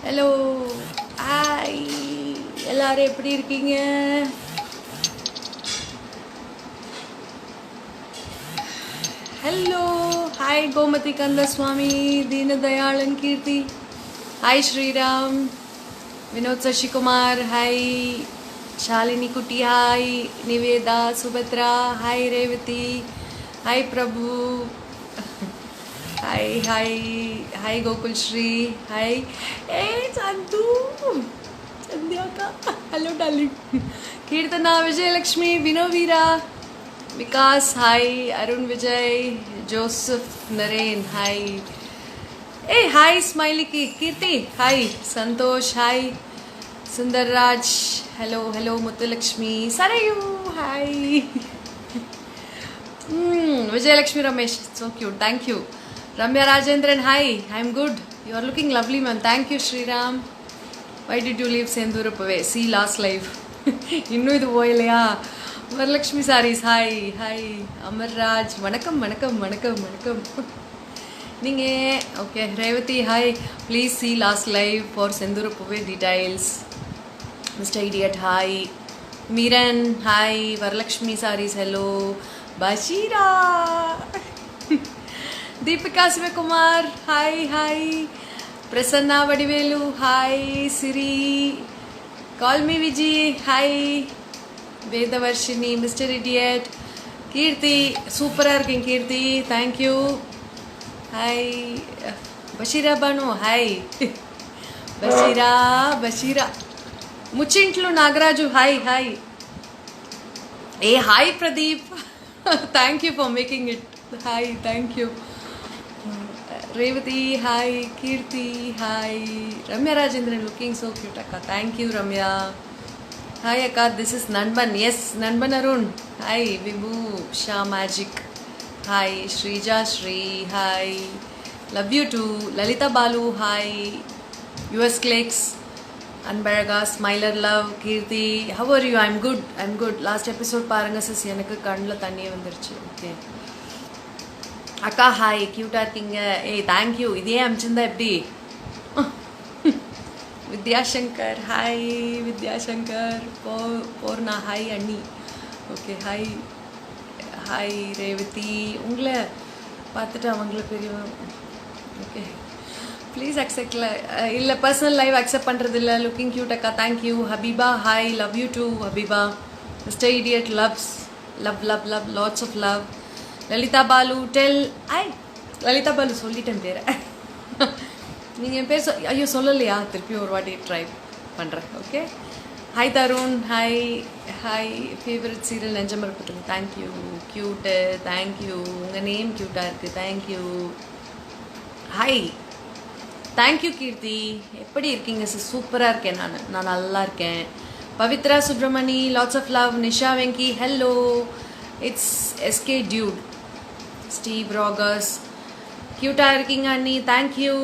Hello hi எல்லாரும் எப்படி இருக்கீங்க? Hello hi Gomathi Kandasamy, Deenadayalan Keerthi, hi Sriram, Vinod Sasikumar, hi Shalini Kutty, hi Nivetha, Subhadra, hi Revathi, hi Prabhu, hi hi hi Gokul Sri, hi ஏ சந்து சந்தியாக்கா, hello darling, Keerthana, Vijayalakshmi, Vinoveera, Vikas, hi Arun Vijay, Joseph Naren, hi ஏ hi smiley Keerthi, hi Santhosh, hi Sundarraj, hello hello Muthulakshmi, Sarayu, hi Vijayalakshmi Ramesh, so cute, thank you. Ramya Rajendran, hi, I'm good. You are looking lovely, ma'am. Thank you, Sriram. Why did you leave Sendurapave? See last live. Innu idu poyalaya. Varalakshmi sarees, hi, hi. Amar Raj, vanakkam, vanakkam, vanakkam, vanakkam. Ninge, okay. Revati, hi. Please see last live for Sendurapave details. Mr. Idiot, hi. Miran, hi. Varalakshmi sarees, hello. Bashira, Deepika Sivakumar, hi, hi, Prasanna Vadivelu, hi, Siri, call me Viji, hi, Vedavarshini, Mr. Idiot, Kirti, super arking Kirti, thank you, hi, Bashira Banu, hi, Bashira, Muchintlu Nagaraju, hi, hi, hey, hi Pradeep. Thank you for making it. Hi, thank you. Revati, hi. Kirti, hi. Ramya Rajendran, looking so cute, Akka. Thank you, Ramya. Hi, Akka. This is Nanban. Yes, Nanban Arun. Hi, Vibhu, Shah Magic. Hi, Shrija Shri. Hi. Love you too. Lalita Balu. Hi. US Clicks. Anbaraga, Smiler Love, Kirti, how are you? I'm good. Last episode பாருங்க sis, எனக்கு கண்ணுல தண்ணி வந்துருச்சு. Okay அக்கா, hi, கியூட்டா இருக்கீங்க. ஏய் thank you. இதே அமிச்சிருந்தா எப்படி? வித்யாசங்கர், ஹாய் வித்யாசங்கர், போர்னா, ஹாய் அண்ணி. ஓகே ஹாய் ஹாய் ரேவதி, உங்களை பார்த்துட்டு அவங்கள பெரியவங்க. ஓகே ப்ளீஸ் அக்செப்ட் இல்லை, பர்சனல் லைவ் அக்செப்ட் பண்ணுறது இல்லை. லுக்கிங் கியூட் அக்கா, thank you. Habiba, hi, love you too Habiba. Mister idiot loves, love love love, lots of love. Lalitha Balu, tell I Lalitha Balu சொல்லிட்டேன் பேரை. நீங்கள் என் பேர் ஐயோ சொல்லலையா? திருப்பி ஒரு வாட்டி ட்ரை பண்ணுறேன். Okay hi Tarun, hi hi. Favourite serial நெஞ்சமரப்பத்தில், தேங்க்யூ. Cute, thank you. உங்கள் நேம் க்யூட்டாக இருக்குது, தேங்க்யூ. ஹாய், தேங்க்யூ கீர்த்தி. எப்படி இருக்கீங்க சார்? சூப்பராக இருக்கேன், நான் நல்லா இருக்கேன். Pavithra Subramani, lots of love. Nisha Venki, hello. It's SK dude. Steve Rogers, க்யூட்டாக இருக்கீங்க அண்ணி, thank you.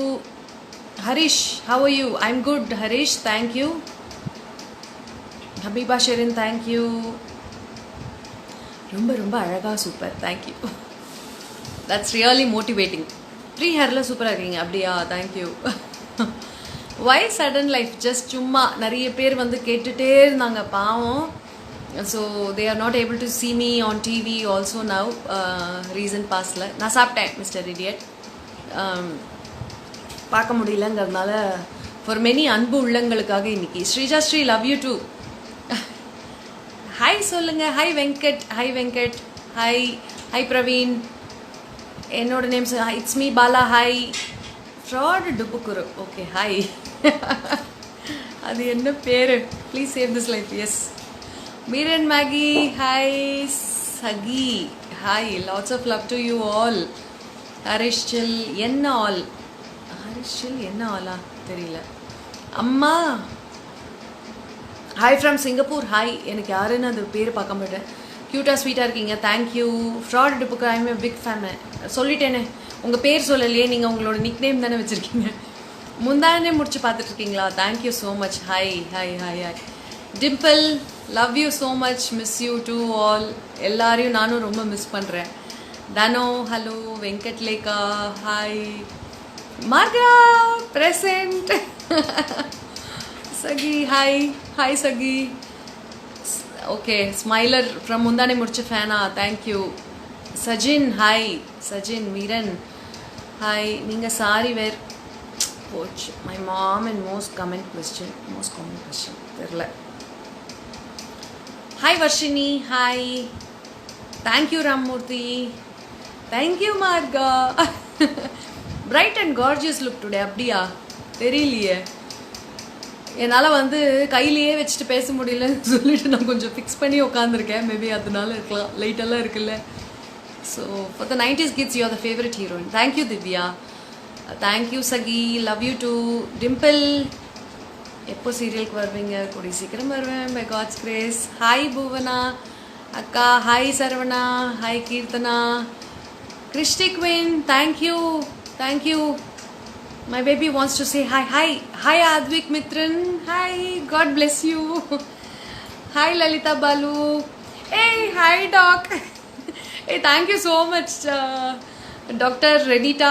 Harish, how are you? I am good Harish, thank you. Habiba Sherin, thank you. ரொம்ப ரொம்ப அழகாக, super, thank you. That's really motivating. Free ஹேரில் சூப்பராக இருக்கீங்க. அப்படியா? Thank you. Why sudden life? Just சும்மா நிறைய பேர் வந்து கேட்டுகிட்டே இருந்தாங்க, பாவம். So they are not able to see me on TV also now. Recent பாஸ்டில் நான் சாப்பிட்டேன் மிஸ்டர் இடியட், பார்க்க முடியலங்கிறதுனால ஃபார் மெனி அன்பு உள்ளங்களுக்காக இன்னைக்கு. Sreeja Sri, love you too. Hi சொல்லுங்கள். Hi Venkat, hi Venkat, hi hi Praveen. என்னோட name it's me Bala, hi. Fraud டுப்புக்குரு, ஓகே ஹாய். அது என்ன பேர்? Please save this life. Yes Meeran Maggie, hi. Sakhi, hi. Lots of love to you all. ஹரிஷில் என்ன ஆல்? ஹரிஷில் என்ன ஆலா தெரியல. அம்மா, ஹாய் ஃப்ரம் சிங்கப்பூர், ஹாய். எனக்கு யாருன்னு அது பேர் பார்க்க மாட்டேன். க்யூட்டாக ஸ்வீட்டாக இருக்கீங்க, தேங்க்யூ. ஃப்ராட் டுப்புக்கு I am a big fan. சொல்லிட்டேனே, உங்கள் பேர் சொல்லலையே, நீங்கள் உங்களோட நிக் நேம் தானே வச்சுருக்கீங்க. முந்தானே முடிச்சு பார்த்துட்ருக்கீங்களா? Thank you so much. Hi hi hi hi. Dimple, love you so much, miss you too all. எல்லாரையும் நானும் ரொம்ப மிஸ் பண்ணுறேன். தனோ, hello. Venkatlekha, hi. Marga present. Sagi, hi. Hi, Sagi. Okay, Smiler from Mundane Murcha Fana. Thank you. Sajin, hi. Sajin, Miran. Hi. Ninga sari wear. Coach. My mom and most common question. Terla. Hi, Varshini. Hi. Thank you, Ramurthy. Thank you, Marga. Bright and gorgeous look today. அப்படியா தெரியலையே, என்னால் வந்து கையிலேயே வச்சுட்டு பேச முடியலன்னு சொல்லிட்டு நான் கொஞ்சம் ஃபிக்ஸ் பண்ணி உட்காந்துருக்கேன். மேபி அதனால இருக்கலாம், லைட்டெல்லாம் இருக்குல்ல. So for the 90s kids you are the favourite heroine. Thank you Divya. Thank you Sakhi. Love you too Dimple. எப்போ சீரியலுக்கு வருவீங்க? கூடிய சீக்கிரம் வருவேன் by God's grace. Hi Bhuvana அக்கா. Hi Saravana. Hi Keerthana. Krishti queen. Thank you. Thank you. My baby wants to say hi. Hi. Hi Advik Mitran. Hi. God bless you. Hi Lalita Balu. Hey, hi doc. Hey, thank you so much Dr. Renita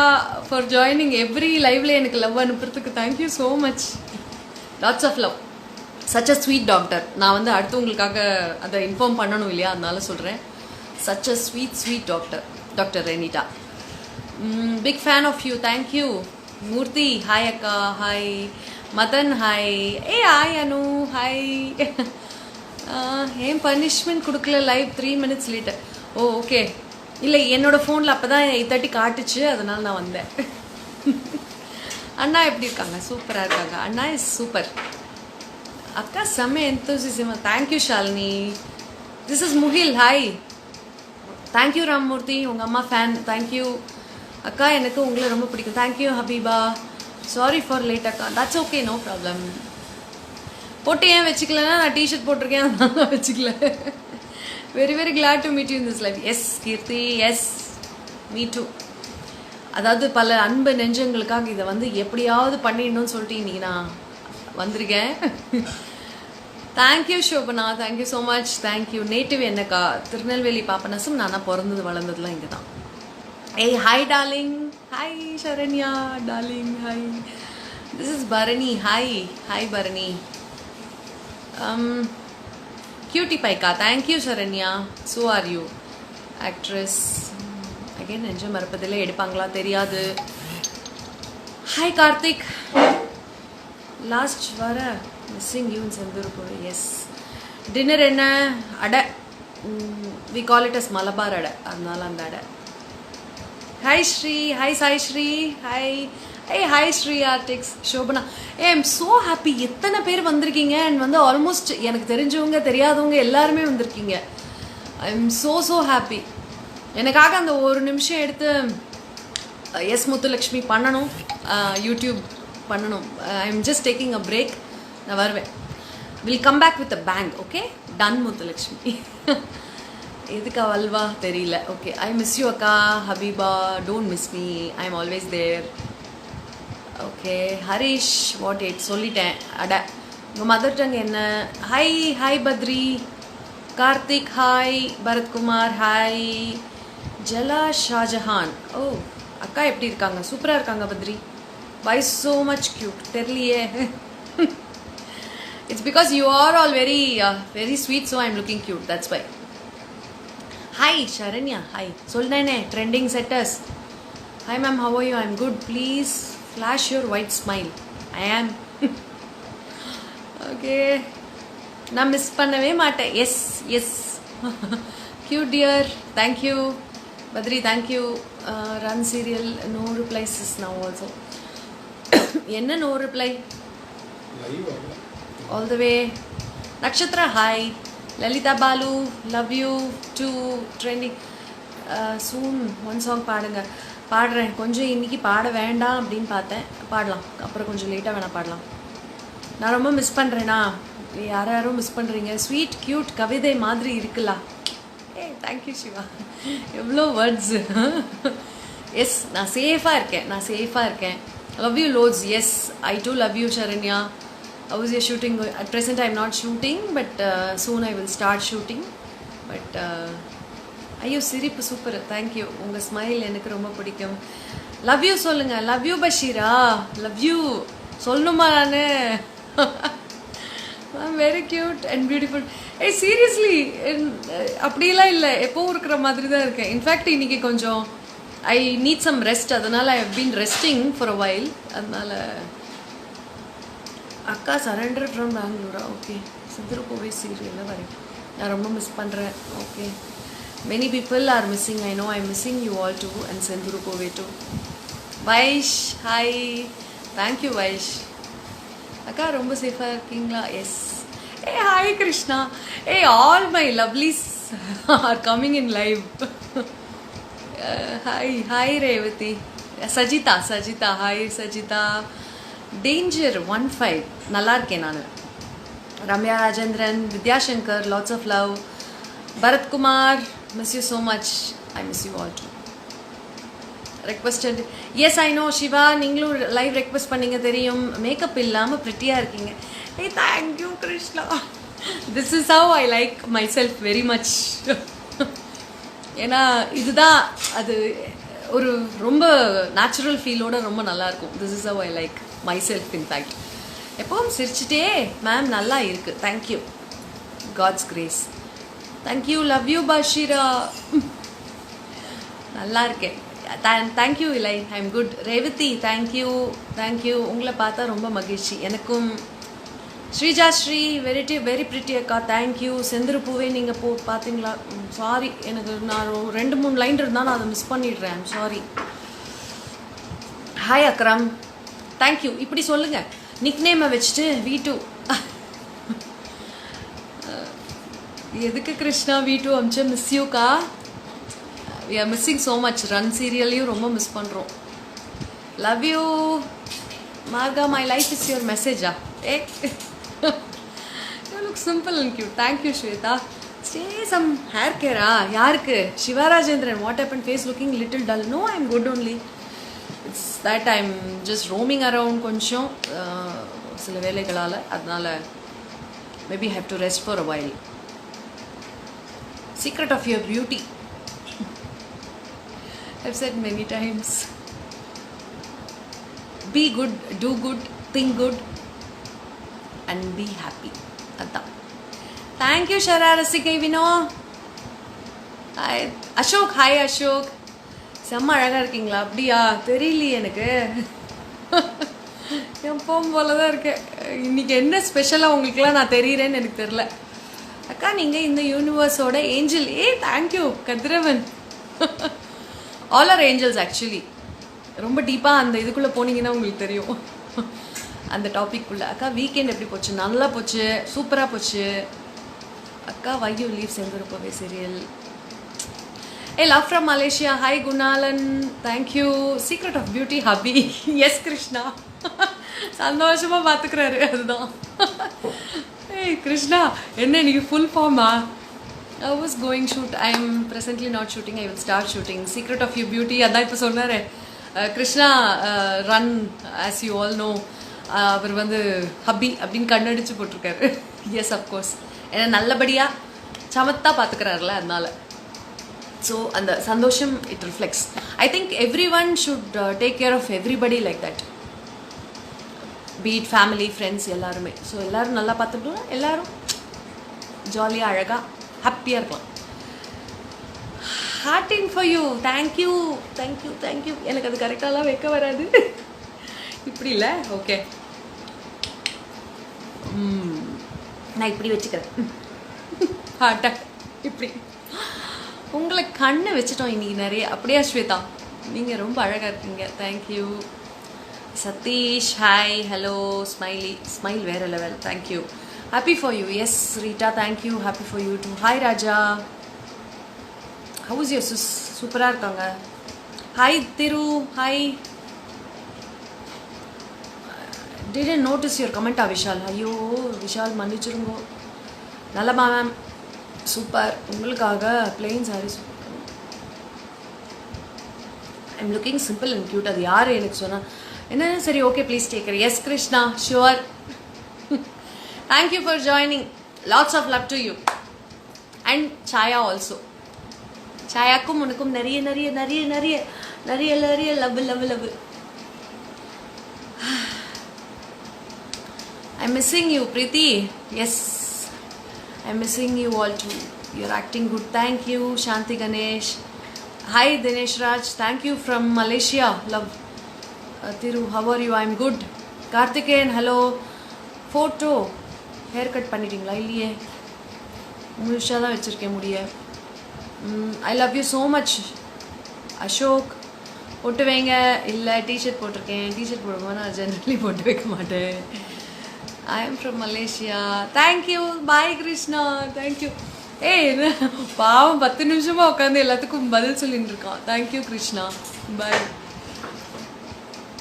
for joining every live la enakku love anupuradhukku. Thank you so much. Lots of love. Such a sweet doctor. நான் வந்து அடுத்து உங்களுக்காக அதை inform பண்ணணும் இல்லையா, அதனால சொல்கிறேன். Such a sweet doctor. Dr. Renita. Big fan of you. Thank you. Murthy. Hi akka. Hi Madan. Hi. Hey hi Anu. Hi. ஏன் பனிஷ்மெண்ட் கொடுக்கல லைவ் 3 minutes லேட்டர்? ஓ ஓகே. இல்லை, என்னோட ஃபோனில் அப்போ தான் 8:30 காட்டுச்சு, அதனால நான் வந்தேன். அண்ணா எப்படி இருக்காங்க? சூப்பராக இருக்காங்க. அண்ணா இஸ் சூப்பர். அக்கா செம்ம எந்தூசிசமா. Thank you Shalini. This is Mugil. Hi. Thank you Ramamurthy. உங்கள் அம்மா ஃபேன். தேங்க்யூ அக்கா. எனக்கு உங்களை ரொம்ப பிடிக்கும். Thank you Habiba. Sorry for late அக்கா. That's okay, no problem. போட்டு ஏன் வச்சுக்கலன்னா, நான் டிஷர்ட் போட்டிருக்கேன், அதனால வச்சுக்கல. Very very glad to meet you in this life. Yes Keerthi. Yes me too. அதாவது பல அன்பு நெஞ்சங்களுக்காக இதை வந்து எப்படியாவது பண்ணிடணும்னு சொல்லிட்டு இன்னைக்கு நான் வந்திருக்கேன். Thank you Shobana. Thank you so much. Thank you. Native என்னக்கா? திருநெல்வேலி பாப்பனசும். நானா பிறந்தது வளர்ந்ததுலாம் இங்கே தான். ஏய் hi darling. Hi Saranya darling. Hi. This is Bharani. Hi. Hi Bharani. Cutie பைக்கா. Thank you Saranya. So are you actress. Again Nenjam Marappathillai, எடுப்பாங்களா தெரியாது. ஹாய் கார்த்திக். லாஸ்ட் வர மிஸ்ஸிங் யூன் செந்தூர். எஸ். டின்னர் என்ன? அடை. We call it as Malabar adai, அதனால அந்த அடை. Hi Sri. Hi Sai Sri. Hi. ஏய் ஹாய் ஸ்ரீ ஆர்டிக்ஸ். ஷோபனா. ஏ ஐம் ஸோ ஹாப்பி. எத்தனை பேர் வந்திருக்கீங்க. அண்ட் வந்து ஆல்மோஸ்ட் எனக்கு தெரிஞ்சவங்க தெரியாதவங்க எல்லாருமே வந்திருக்கீங்க. I am so happy. எனக்காக அந்த ஒரு நிமிஷம் எடுத்து எஸ் முத்துலக்ஷ்மி பண்ணணும், யூடியூப் பண்ணணும். I am just taking a break. நான் வருவேன். Will come back with a bang. Okay done Muthulakshmi. எதுக்கா வல்வா தெரியல. ஓகே. ஐ மிஸ் யூ அக்கா. Habiba. Don't miss me. I am always there. Okay. Harish. What eight சொல்லிட்டேன். அட உங்கள் மதர் டங் என்ன? Hi. Hi Badri. Karthik. Hi. Bharathkumar. Hi. Jala Shahjahan. Oh அக்கா எப்படி இருக்காங்க? சூப்பராக இருக்காங்க Badri. Why so much cute? தெரியலையே. It's because you are all very very sweet, so I am looking cute, that's why. Hi Sharanya. Hi. சொல்லிட்டேனே trending setters. Hi ma'am, how are you? I am good. Please flash your white smile. I am. Okay. நான் miss பண்ணவே மாட்டேன். Yes yes. Cute dear. Thank you Badri. Thank you. Run serial. No replies is now also. என்ன no reply? All the way. Nakshatra. Hi. Lalitha Balu. Love you too trending. Soon one song பாடுங்க. பாடுறேன். கொஞ்சம் இன்றைக்கி பாட வேண்டாம் அப்படின்னு பார்த்தேன். பாடலாம், அப்புறம் கொஞ்சம் லேட்டாக வேணால் பாடலாம். நான் ரொம்ப மிஸ் பண்ணுறேன்னா? யாரும் மிஸ் பண்ணுறீங்க. ஸ்வீட் க்யூட் கவிதை மாதிரி இருக்குல்ல. ஏ தேங்க்யூ சிவா. எவ்வளோ வேர்ட்ஸு. எஸ் நான் சேஃபாக இருக்கேன். Love you lots. Yes I do love you Saranya. How is your shooting going? At present I am not shooting, but soon I will start shooting. But ஐயோ சிரிப்பு சூப்பர், தேங்க்யூ. உங்கள் smile எனக்கு ரொம்ப பிடிக்கும். Love you சொல்லுங்க. Love you Bashira, love you சொல்லணுமா நான் very cute and beautiful. ஏய் சீரியஸ்லி அப்படியெல்லாம் இல்லை, எப்போவும் இருக்கிற மாதிரி தான் இருக்கேன். இன்ஃபேக்ட் இன்னைக்கு கொஞ்சம் ஐ நீட் சம் ரெஸ்ட், அதனால் I have been resting for a while. அதனால் அக்கா சரண்டர் ஃப்ரம் பெங்களூரா? ஓகே. சிந்துருக்கோவை சீரியலில் வரேன், நான் ரொம்ப மிஸ் பண்ணுறேன். Okay, many people are missing. I know I missing you all too and சிந்துருக்கோவை too. Vaish hi, thank you Vaish. அக்கா ரொம்ப சேஃபாக இருக்கீங்களா? எஸ். ஏ ஹாய் கிருஷ்ணா. ஏ all my lovelies are coming in live. Hi hi Revathi. Sajitha Sajitha hi Sajitha. Danger 15 நல்லா இருக்கேன் நான். Ramya Rajendran, Vidyashankar, lots of love. Bharathkumar, miss you so much. I miss you all too. Requested. Yes I know Siva, நீங்களும் லைவ் ரெக்வஸ்ட் பண்ணீங்க தெரியும். Makeup இல்லாமல் ப்ரிட்டியாக இருக்கீங்க. ஏய் thank you Krishna. This is how I like myself very much. ஏன்னா இதுதான் அது ஒரு ரொம்ப நேச்சுரல் ஃபீலோட ரொம்ப நல்லாயிருக்கும். This is how I like myself. In fact எப்பவும் சிரிச்சுட்டே மேம் நல்லா இருக்குது. Thank you, God's grace. Thank you, love you Bashira. நல்லா இருக்கேன். தேங்க்யூ இலை, I am good. Revathi thank you thank you. உங்களை பார்த்தா ரொம்ப மகிழ்ச்சி எனக்கும். ஸ்ரீஜா ஸ்ரீ வெரி பிரிட்டி அக்கா, தேங்க்யூ. செந்திரு பூவே நீங்கள் பார்த்தீங்களா? சாரி, எனக்கு நான் 2-3 லைன் இருந்தால் நான் அதை மிஸ் பண்ணிடுறேன். I'm sorry. Hi Akram, thank you. இப்படி சொல்லுங்கள், நிக் நேமை வச்சுட்டு V2. எதுக்கு கிருஷ்ணா V2 அமிச்சு? மிஸ் யூக்கா. We are missing so much. Run சீரியல்லையும் ரொம்ப மிஸ் பண்ணுறோம். Love you Marga. My life is your மெசேஜா? ஏ you look simple and cute. Thank you Swetha. Stay some hair கேரா? யாருக்கு? Sivarajendran. What happen? Face looking little dull. No, I am good only. It's that I am just roaming around கொஞ்சம் சில வேலைகளால். அதனால் maybe have to rest for a while. Secret of your beauty I've said many times. Be good, do good, think good and be happy. Adha. Thank you Shara Rasikai Vino. Hi Ashok. Hi Ashok. செம்ம அழகாக இருக்கீங்களா? அப்படியா? தெரியலையே எனக்கு. எப்பவும் போல தான் இருக்கேன். இன்றைக்கி என்ன ஸ்பெஷலாக உங்களுக்குலாம் நான் தெரியுறேன்னு எனக்கு தெரில. அக்கா நீங்கள் இந்த யூனிவர்ஸோட ஏஞ்சல். ஏ thank you Kathiravan. All are angels actually. ரொம்ப டீப்பாக அந்த இதுக்குள்ளே போனீங்கன்னா உங்களுக்கு தெரியும் அந்த டாபிக்குள்ளே. அக்கா வீக்கெண்ட் எப்படி போச்சு? நல்லா போச்சு, சூப்பராக போச்சு. அக்கா வை யூ லீவ் செந்திருக்கோவை சீரியல்? ஏ love from Malaysia. Hi Gunalan, thank you. Secret of beauty hubby. Yes Krishna. சந்தோஷமாக பார்த்துக்கிறாரு, அதுதான். ஏய் கிருஷ்ணா, என்ன இன்னைக்கு ஃபுல் ஃபார்மா? I was going shoot. I am presently not shooting. I will start shooting. Secret of your beauty. அதான் இப்போ சொன்னார் கிருஷ்ணா. ரன் as you all know. அவர் வந்து ஹப்பி அப்படின்னு கண்ணடிச்சு போட்டிருக்காரு. Yes of course. ஏன்னா நல்லபடியாக சமத்தா பார்த்துக்கிறாருல, அதனால. ஸோ அந்த சந்தோஷம் it reflects. I think every one should take care of everybody like that. Be it family, friends எல்லாருமே. ஸோ எல்லோரும் நல்லா பார்த்துட்டோம்னா எல்லோரும் ஜாலியாக அழகாக ஹாப்பியாக இருக்கலாம். Hearting for you. Thank you thank you thank you. எனக்கு அது கரெக்டாலாம் வைக்க வராது. இப்படி இல்லை, ஓகே. நான் இப்படி வச்சுக்கிறேன். ஹார்ட்டாக இப்படி உங்களை கண்ணை வச்சுட்டோம் இன்றைக்கி நிறைய. அப்படியா ஸ்வேதா? நீங்கள் ரொம்ப அழகாக இருக்கீங்க. Thank you. Sathish hi hello. Smiley smile வேறு level. Thank you. Happy for you. Yes, Rita, thank you. Happy for you too. Hi, Raja. How is your sis? Super இருக்காங்க. Hi, Thiru. Hi. Didn't notice your comment, Vishal. ஐயோ விஷால் மன்னிச்சிருங்கோ. நல்லமா ma'am, super. உங்களுக்காக plain sarees. I'm looking simple and cute. அது யார் எனக்கு சொன்னால் என்ன? சரி, okay, please take care. Yes Krishna, sure. Thank you for joining. Lots of love to you. And Chaya also. ஷாயாக்கும் உனக்கும் நிறைய நிறைய நிறைய நிறைய நிறைய நிறைய love love love. I'm missing you, Preeti. Yes, I'm missing you all too. You're acting good. Thank you, Shanti Ganesh. Hi, Dinesh Raj. Thank you from Malaysia. Love. Thiru, how are you? I'm good. Karthikeyan, hello. Photo. Haircut பண்ணிட்டீங்களா இல்லையே? முழுசாக தான் வச்சுருக்கேன் முடிய. I love you so much. Ashok போட்டு வைங்க. இல்லை T shirt போட்டிருக்கேன். டிஷர்ட் போடும்போது நான் ஜென்ரலி போட்டு வைக்க மாட்டேன். I am from Malaysia. Thank you. Bye Krishna. Thank you. ஏய் பாவம் 10 நிமிஷமாக உட்காந்து எல்லாத்துக்கும் பதில் சொல்லிட்டு இருக்கான். Thank you Krishna. Bye.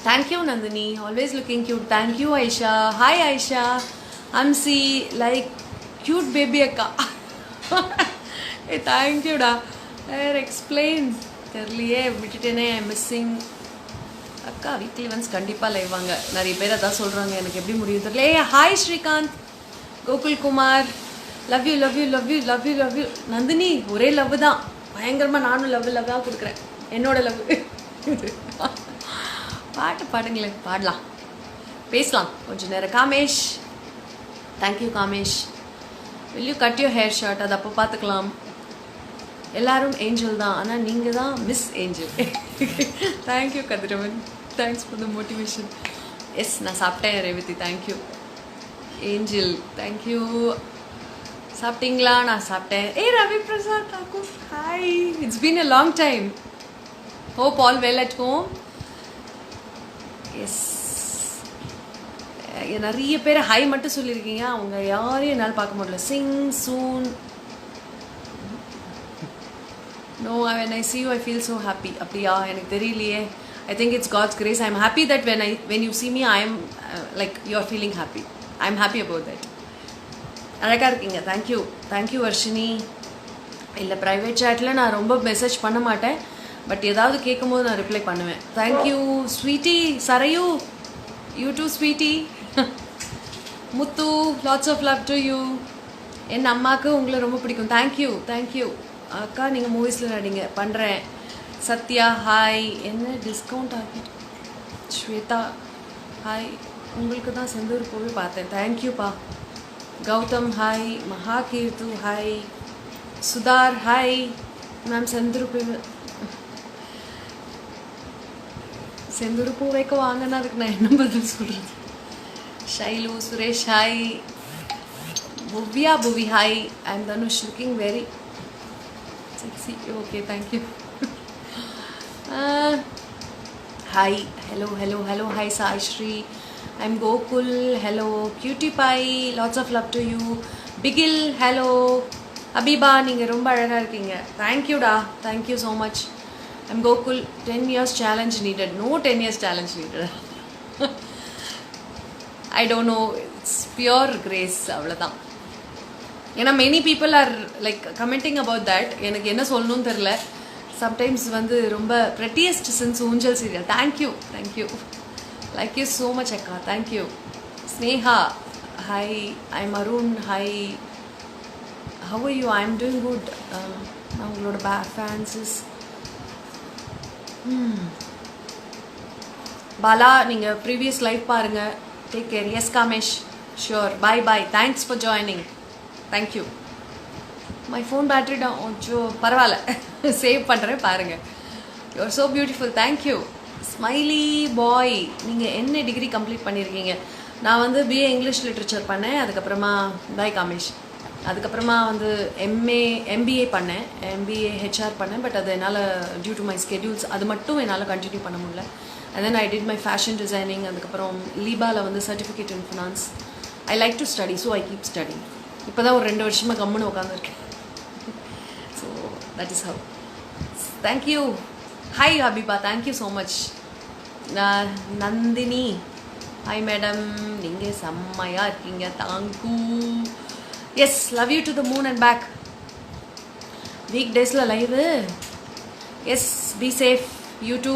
Thank you Nandini. Always looking cute. Thank you Aisha. Hi Aisha. அம்சி லைக் க்யூட் பேபி அக்கா. ஏ தேங்க்யூடா. வேறு எக்ஸ்பிளைன் தெரியலையே விட்டுட்டேனே. மிஸ்ஸிங் அக்கா வீக்லி ஒன்ஸ் கண்டிப்பாக லைவ் வாங்க. நிறைய பேர் அதான் சொல்கிறாங்க. எனக்கு எப்படி முடியும் தெரியல. ஏ hi Srikanth. Gokul Kumar. Love you love you love you love you love you. Nandini ஒரே லவ் தான். பயங்கரமாக நானும் லவ்வாக கொடுக்குறேன். என்னோட லவ். பாட்டு பாடுங்களேன். பாடலாம், பேசலாம் கொஞ்சம் நேரம். Kamesh. Thank you Kamesh. Will you cut your hair short? அது அப்போ பார்த்துக்கலாம். எல்லாரும் ஏஞ்சல் தான், ஆனால் நீங்கள் தான் miss angel. Thank you Kathiravan. Thanks for the motivation. Yes நான் சாப்பிட்டேன் ரேவதி. Thank you angel. தேங்க்யூ. சாப்பிட்டீங்களா? நான் சாப்பிட்டேன். ஏ Ravi Prasad Thakur. Hi. It's been a long time. Hope all well at home. Yes நிறைய பேர் ஹாய் மட்டும் சொல்லியிருக்கீங்க. அவங்க யாரையும் என்னால் பார்க்க முடியல. சிங் சூன். No, when I see you, I feel so happy. அப்படியா? எனக்கு தெரியலையே. I think it's God's grace. I'm happy that when you see me, I am like you're feeling happy. I'm happy about that. அழகாக இருக்கீங்க. Thank you. Thank you Varshini. இல்லை private சேட்டில் நான் ரொம்ப message பண்ண மாட்டேன். பட் ஏதாவது கேட்கும் போது நான் ரிப்ளை பண்ணுவேன். Thank you sweetie. Sarayu. You too sweetie. Muthu. Lots of love to you. என் அம்மாவுக்கு உங்களை ரொம்ப பிடிக்கும். தேங்க்யூ. தேங்க்யூ அக்கா. நீங்கள் மூவிஸில் நடிங்க. பண்ணுறேன். சத்யா ஹாய். என்ன டிஸ்கவுண்ட் ஆகிட்டு? ஸ்வேதா ஹாய். உங்களுக்கு தான் செந்தூர் போய் பார்த்தேன். தேங்க்யூப்பா. கௌதம் ஹாய். மகாகீர்த்து hi. Sudhar hi. Ma'am Senthoor போய் செந்தூர் பூ வைக்க வாங்கினா அதுக்கு நான் என்ன பதில் சொல்கிறது? ஷைலு. சுரேஷ் ஹாய். புவ்யா புவி hi. I M Dhanush looking very sexy. Okay, thank you. Hi. Hello, hello, hello. Hi, Sai Shri. I'm Gokul. Hello. Cutie Pie. Lots of love to you. Bigil. Hello. Abiba, நீங்கள் ரொம்ப அழகாக இருக்கீங்க. Thank you டா. Thank you so much. I'm Gokul. 10 years challenge needed. No 10 years challenge needed. I don't know. It's pure grace. அவ்வளோதான். ஏன்னா many people are like commenting about that. எனக்கு என்ன சொல்லணும்னு தெரில. சம்டைம்ஸ் வந்து ரொம்ப prettiest since Oonjal serial. Thank you. Thank you. Like you so much அக்கா. Thank you. Sneha hi. I am Arun hi. How are you? I am doing good. நான் உங்களோட ஃபேன்ஸஸ். பாலா நீங்கள் ப்ரீவியஸ் லைஃப் பாருங்கள். Take care. Yes Kamesh. Sure. Bye bye. Thanks for joining. Thank you. My phone battery down. ஓச்சோ பரவாயில்ல. Save பண்ணுறேன் பாருங்கள். You're so beautiful. Thank you. Smiley bye. நீங்கள் என்ன டிகிரி கம்ப்ளீட் பண்ணியிருக்கீங்க? நான் வந்து பிஏ இங்கிலீஷ் லிட்ரேச்சர் பண்ணேன். அதுக்கப்புறமா பாய் காமேஷ். அதுக்கப்புறமா வந்து எம்பிஏ பண்ணேன். எம்பிஏ ஹெச்ஆர் பண்ணேன். பட் அது என்னால் டியூ டு மை ஸ்கெடியூல்ஸ் அது மட்டும் என்னால் கண்டினியூ பண்ண முடியல. And then I did my fashion designing. அதுக்கப்புறம் லீபாவில் வந்து certificate in finance. I like to study, so I keep study. இப்போ தான் ஒரு 2 வருஷமாக கம்முன்னு உட்காந்துருக்கேன். So that is how. Thank you. Hi Habiba. Thank you so much. Nandini hi madam. நீங்கள் செம்மையாக இருக்கீங்க. Thank you. Yes love you to the moon and back. Week டேஸில் live. Yes be safe. You too.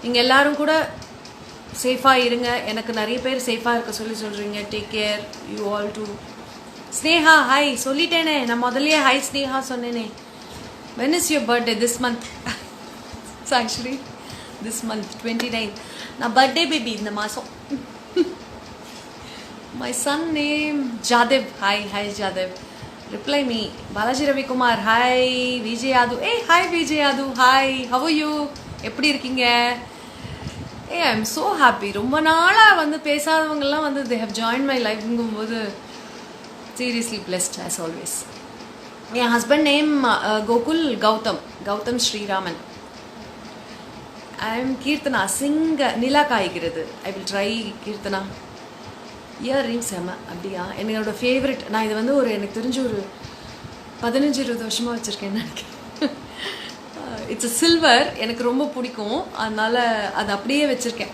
நீங்கள் எல்லோரும் கூட சேஃபாக இருங்க. எனக்கு நிறைய பேர் சேஃபாக இருக்க சொல்கிறீங்க. Take care you all too. Sneha hi. சொல்லிட்டேனே நான் முதல்லையே ஹாய் ஸ்னேஹா சொன்னேனே. when is your birthday? This month. It's actually this month 29th. Na birthday baby இந்த மாசம். My son name Jadev. Hi Jadev. Reply me. Balaji Ravi Kumar. Hi Vijay Yadu. Hey hi Vijay Yadu. Hi. How are you? எப்படி இருக்கீங்க? Hey, I'm so happy. ரொம்ப நாளா வந்து பேசாதவங்கலாம் வந்து they have joined my life ங்கும்போது seriously blessed as always. My husband name Gokul Gautam Sriraman. I am Kirtana. Sing Nila Kaikirathu. I will try Kirtana. Earrings செம்ம அப்படியா என்னோட favourite. நான் இது வந்து எனக்கு தெரிஞ்ச ஒரு 15-20 வருஷமாக வச்சுருக்கேன்னு நினைக்கிறேன். It's a silver. எனக்கு ரொம்ப பிடிக்கும், அதனால் அது அப்படியே வச்சுருக்கேன்.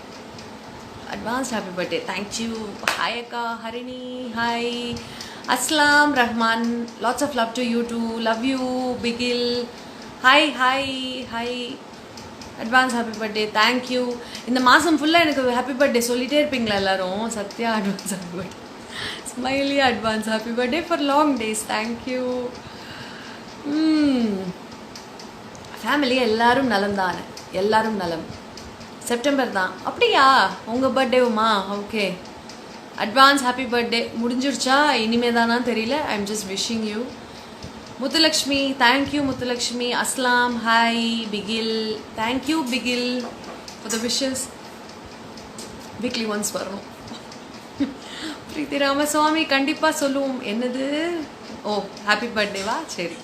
Advance happy birthday. Thank you. Hi அக்கா Harini. Hi Aslam Rahman. Lots of love to you too. Love you Bigil. Hi hi hi. Advance happy birthday. Thank you. இந்த மாதம் ஃபுல்லாக எனக்கு ஹாப்பி பர்த்டே சொல்லிகிட்டே இருப்பீங்களா எல்லோரும்? Sathya advance happy birthday. Smiley advance happy birthday for long days. Thank you. Family எல்லாரும் நலம் தானே? எல்லாரும் நலம். செப்டம்பர் தான். அப்படியா உங்கள் பர்த்டேவுமா? ஓகே. Advance happy birthday. முடிஞ்சிருச்சா இனிமே தானா தெரியல. ஐ am just wishing you. Muthulakshmi, thank you Muthulakshmi. Aslam, hi Bigil. Thank you Bigil for the wishes. Weekly once varum. Preeti Ramaswamy kandipa sollum. Ennadu? Oh, happy birthday va? Seri.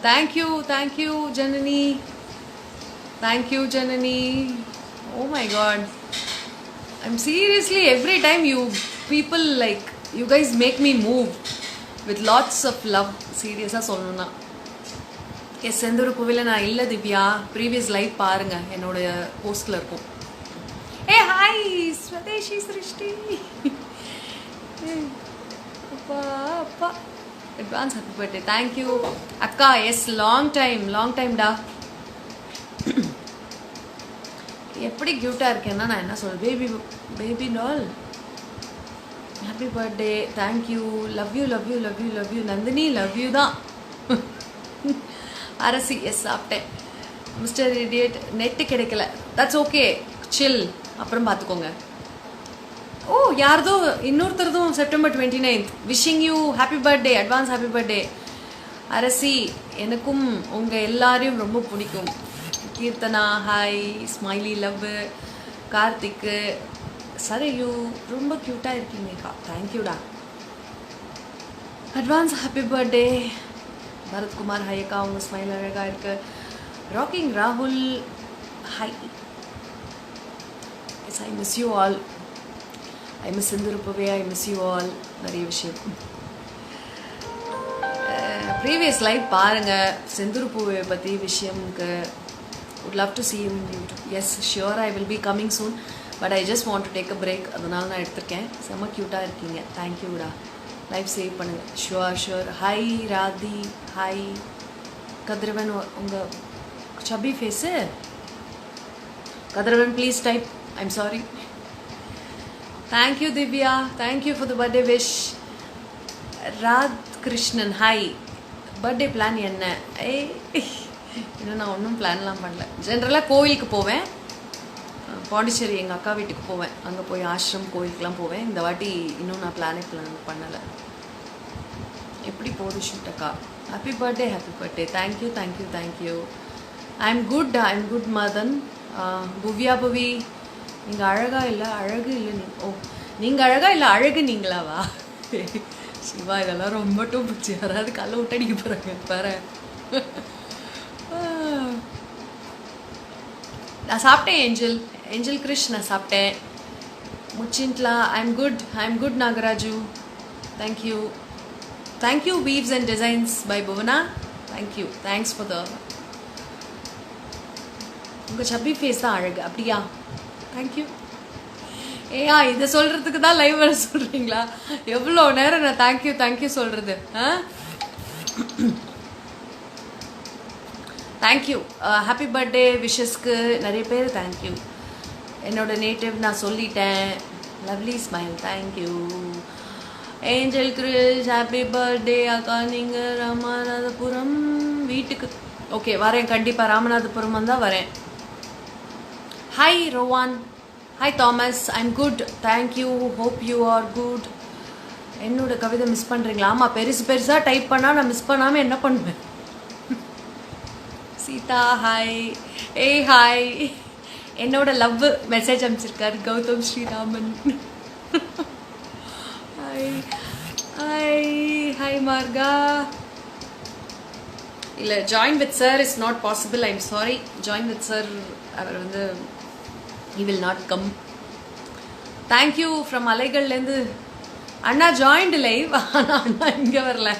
Thank you Janani. Thank you Janani. Oh my god. I'm seriously every time you people like you guys make me move. With lots of love. சீரியஸாக சொல்லணும்னா செந்தூர் கோவிலில் நான் இல்லை Divya. Previous live பாருங்க, என்னோட போஸ்டில் இருக்கும். ஏ hi Swadeshi Srishti. அப்பா அப்பா அட்வான்ஸ் ஹாப்பி பர்த்டே. தேங்க்யூ அக்கா. எஸ் லாங் டைம்டா. எப்படி க்யூட்டாக இருக்கேன்னா நான் என்ன சொல்கிறேன்? Baby doll. Happy birthday. Thank you. Love you Nandini. Love you தான். அரசி. எஸ் சாப்பிட்டேன். மிஸ்டர் இடியட் நெட்டு கிடைக்கல. That's okay. சில். அப்புறம் பார்த்துக்கோங்க. ஓ யாரதோ இன்னொருத்தரதும் September 29th. Wishing you happy birthday. Advance happy birthday Arasi. எனக்கும் உங்கள் எல்லாரையும் ரொம்ப பிடிக்கும். கீர்த்தனா ஹாய். Smiley love. கார்த்திக்கு. சரையூ ரொம்ப க்யூட்டாக இருக்கீங்கக்கா. தேங்க்யூடா. Advance happy birthday Bharathkumar. ஹையக்கா உங்கள் ஸ்மைல் அழகாக இருக்கு. ராக்கிங் ராகுல். Hi. Yes I miss you all. I miss செந்திருப்பவே. I miss you all. நிறைய விஷயம் ப்ரீவியஸ் லைவ் பாருங்கள். செந்துருப்பூவை பற்றி விஷயம்க்கு would love to see you on YouTube. Yes sure I will be coming soon. But I just want to take a break. அதனால நான் எடுத்துருக்கேன். செம்ம க்யூட்டாக இருக்கீங்க. தேங்க்யூடா. லைஃப் சேவ் பண்ணுங்கள். Sure. Hi Radhi. Hi Kathiravan. உங்கள் chubby face Kathiravan please type. I'm sorry. Thank you Divya. Thank you for the birthday wish. ராத் கிருஷ்ணன். ஹாய். பர்த்டே பிளான் என்ன? இன்னும் நான் ஒன்றும் பிளான்லாம் பண்ணல. ஜென்ரலாக கோவிலுக்கு போவேன். பாண்டிச்சேரி எங்கள் அக்கா வீட்டுக்கு போவேன். அங்கே போய் ஆஷ்ரம் கோயிலுக்கெலாம் போவேன். இந்த வாட்டி இன்னும் நான் பிளான் பண்ணலை. எப்படி போகுது ஷூட் அக்கா? Happy birthday. Thank you. I am good Madhan. புவ்யா புவி. நீங்கள் அழகா இல்லை? அழகு இல்லை நீ. ஓ நீங்கள் அழகா இல்லை அழகு நீங்களாவா? சிவா இதெல்லாம் ரொம்ப டூப்பிச்சு. யாராவது கல்ல விட்டடிக்க போகிறாங்க பாரு. நான் சாப்பிட்டேன் ஏஞ்சல் கிரிஷ். நான் சாப்பிட்டேன். முச்சின்ட்லா. I am good Nagaraju. Thank you weaves and designs by Bhuvana. Thank you. Thanks for the. உங்கள் சப்பி ஃபேஸ் தான் அழகு. அப்படியா? தேங்க்யூ. ஏயா இதை சொல்கிறதுக்கு தான் லைவ் வர சொல்கிறீங்களா? எவ்வளோ நேரம் நான் தேங்க்யூ சொல்கிறது? தேங்க்யூ. ஹாப்பி பர்த்டே விஷஸ்க்கு நிறைய பேர் தேங்க்யூ. என்னோட நேட்டிவ் நான் சொல்லிட்டேன். Lovely smile. Thank you. Angel Krish happy birthday அக்கா. நீங்கள் ராமநாதபுரம் வீட்டுக்கு ஓகே வரேன் கண்டிப்பாக. ராமநாதபுரம் வந்தால் வரேன். Hi Rowan. Hi Thomas. I'm good, thank you. Hope you are good. என்னோட கவிதை மிஸ் பண்ணுறீங்களா? ஆமாம், பெருசு பெருசாக டைப் பண்ணால் நான் மிஸ் பண்ணாமல் என்ன பண்ணுவேன்? சீதா ஹாய். ஏய் ஹாய். என்னோட லவ் மெசேஜ் அனுப்பிச்சிருக்காரு Gautham Sriraman. Hi hi hi Marga. இல்லை, join with sir is not possible. I'm sorry. Join with sir அவர் வந்து he will not come. Thank you from அலைகள்லேருந்து. அண்ணா ஜாயின்டு லைவ், ஆனால் அண்ணா இங்கே வரல.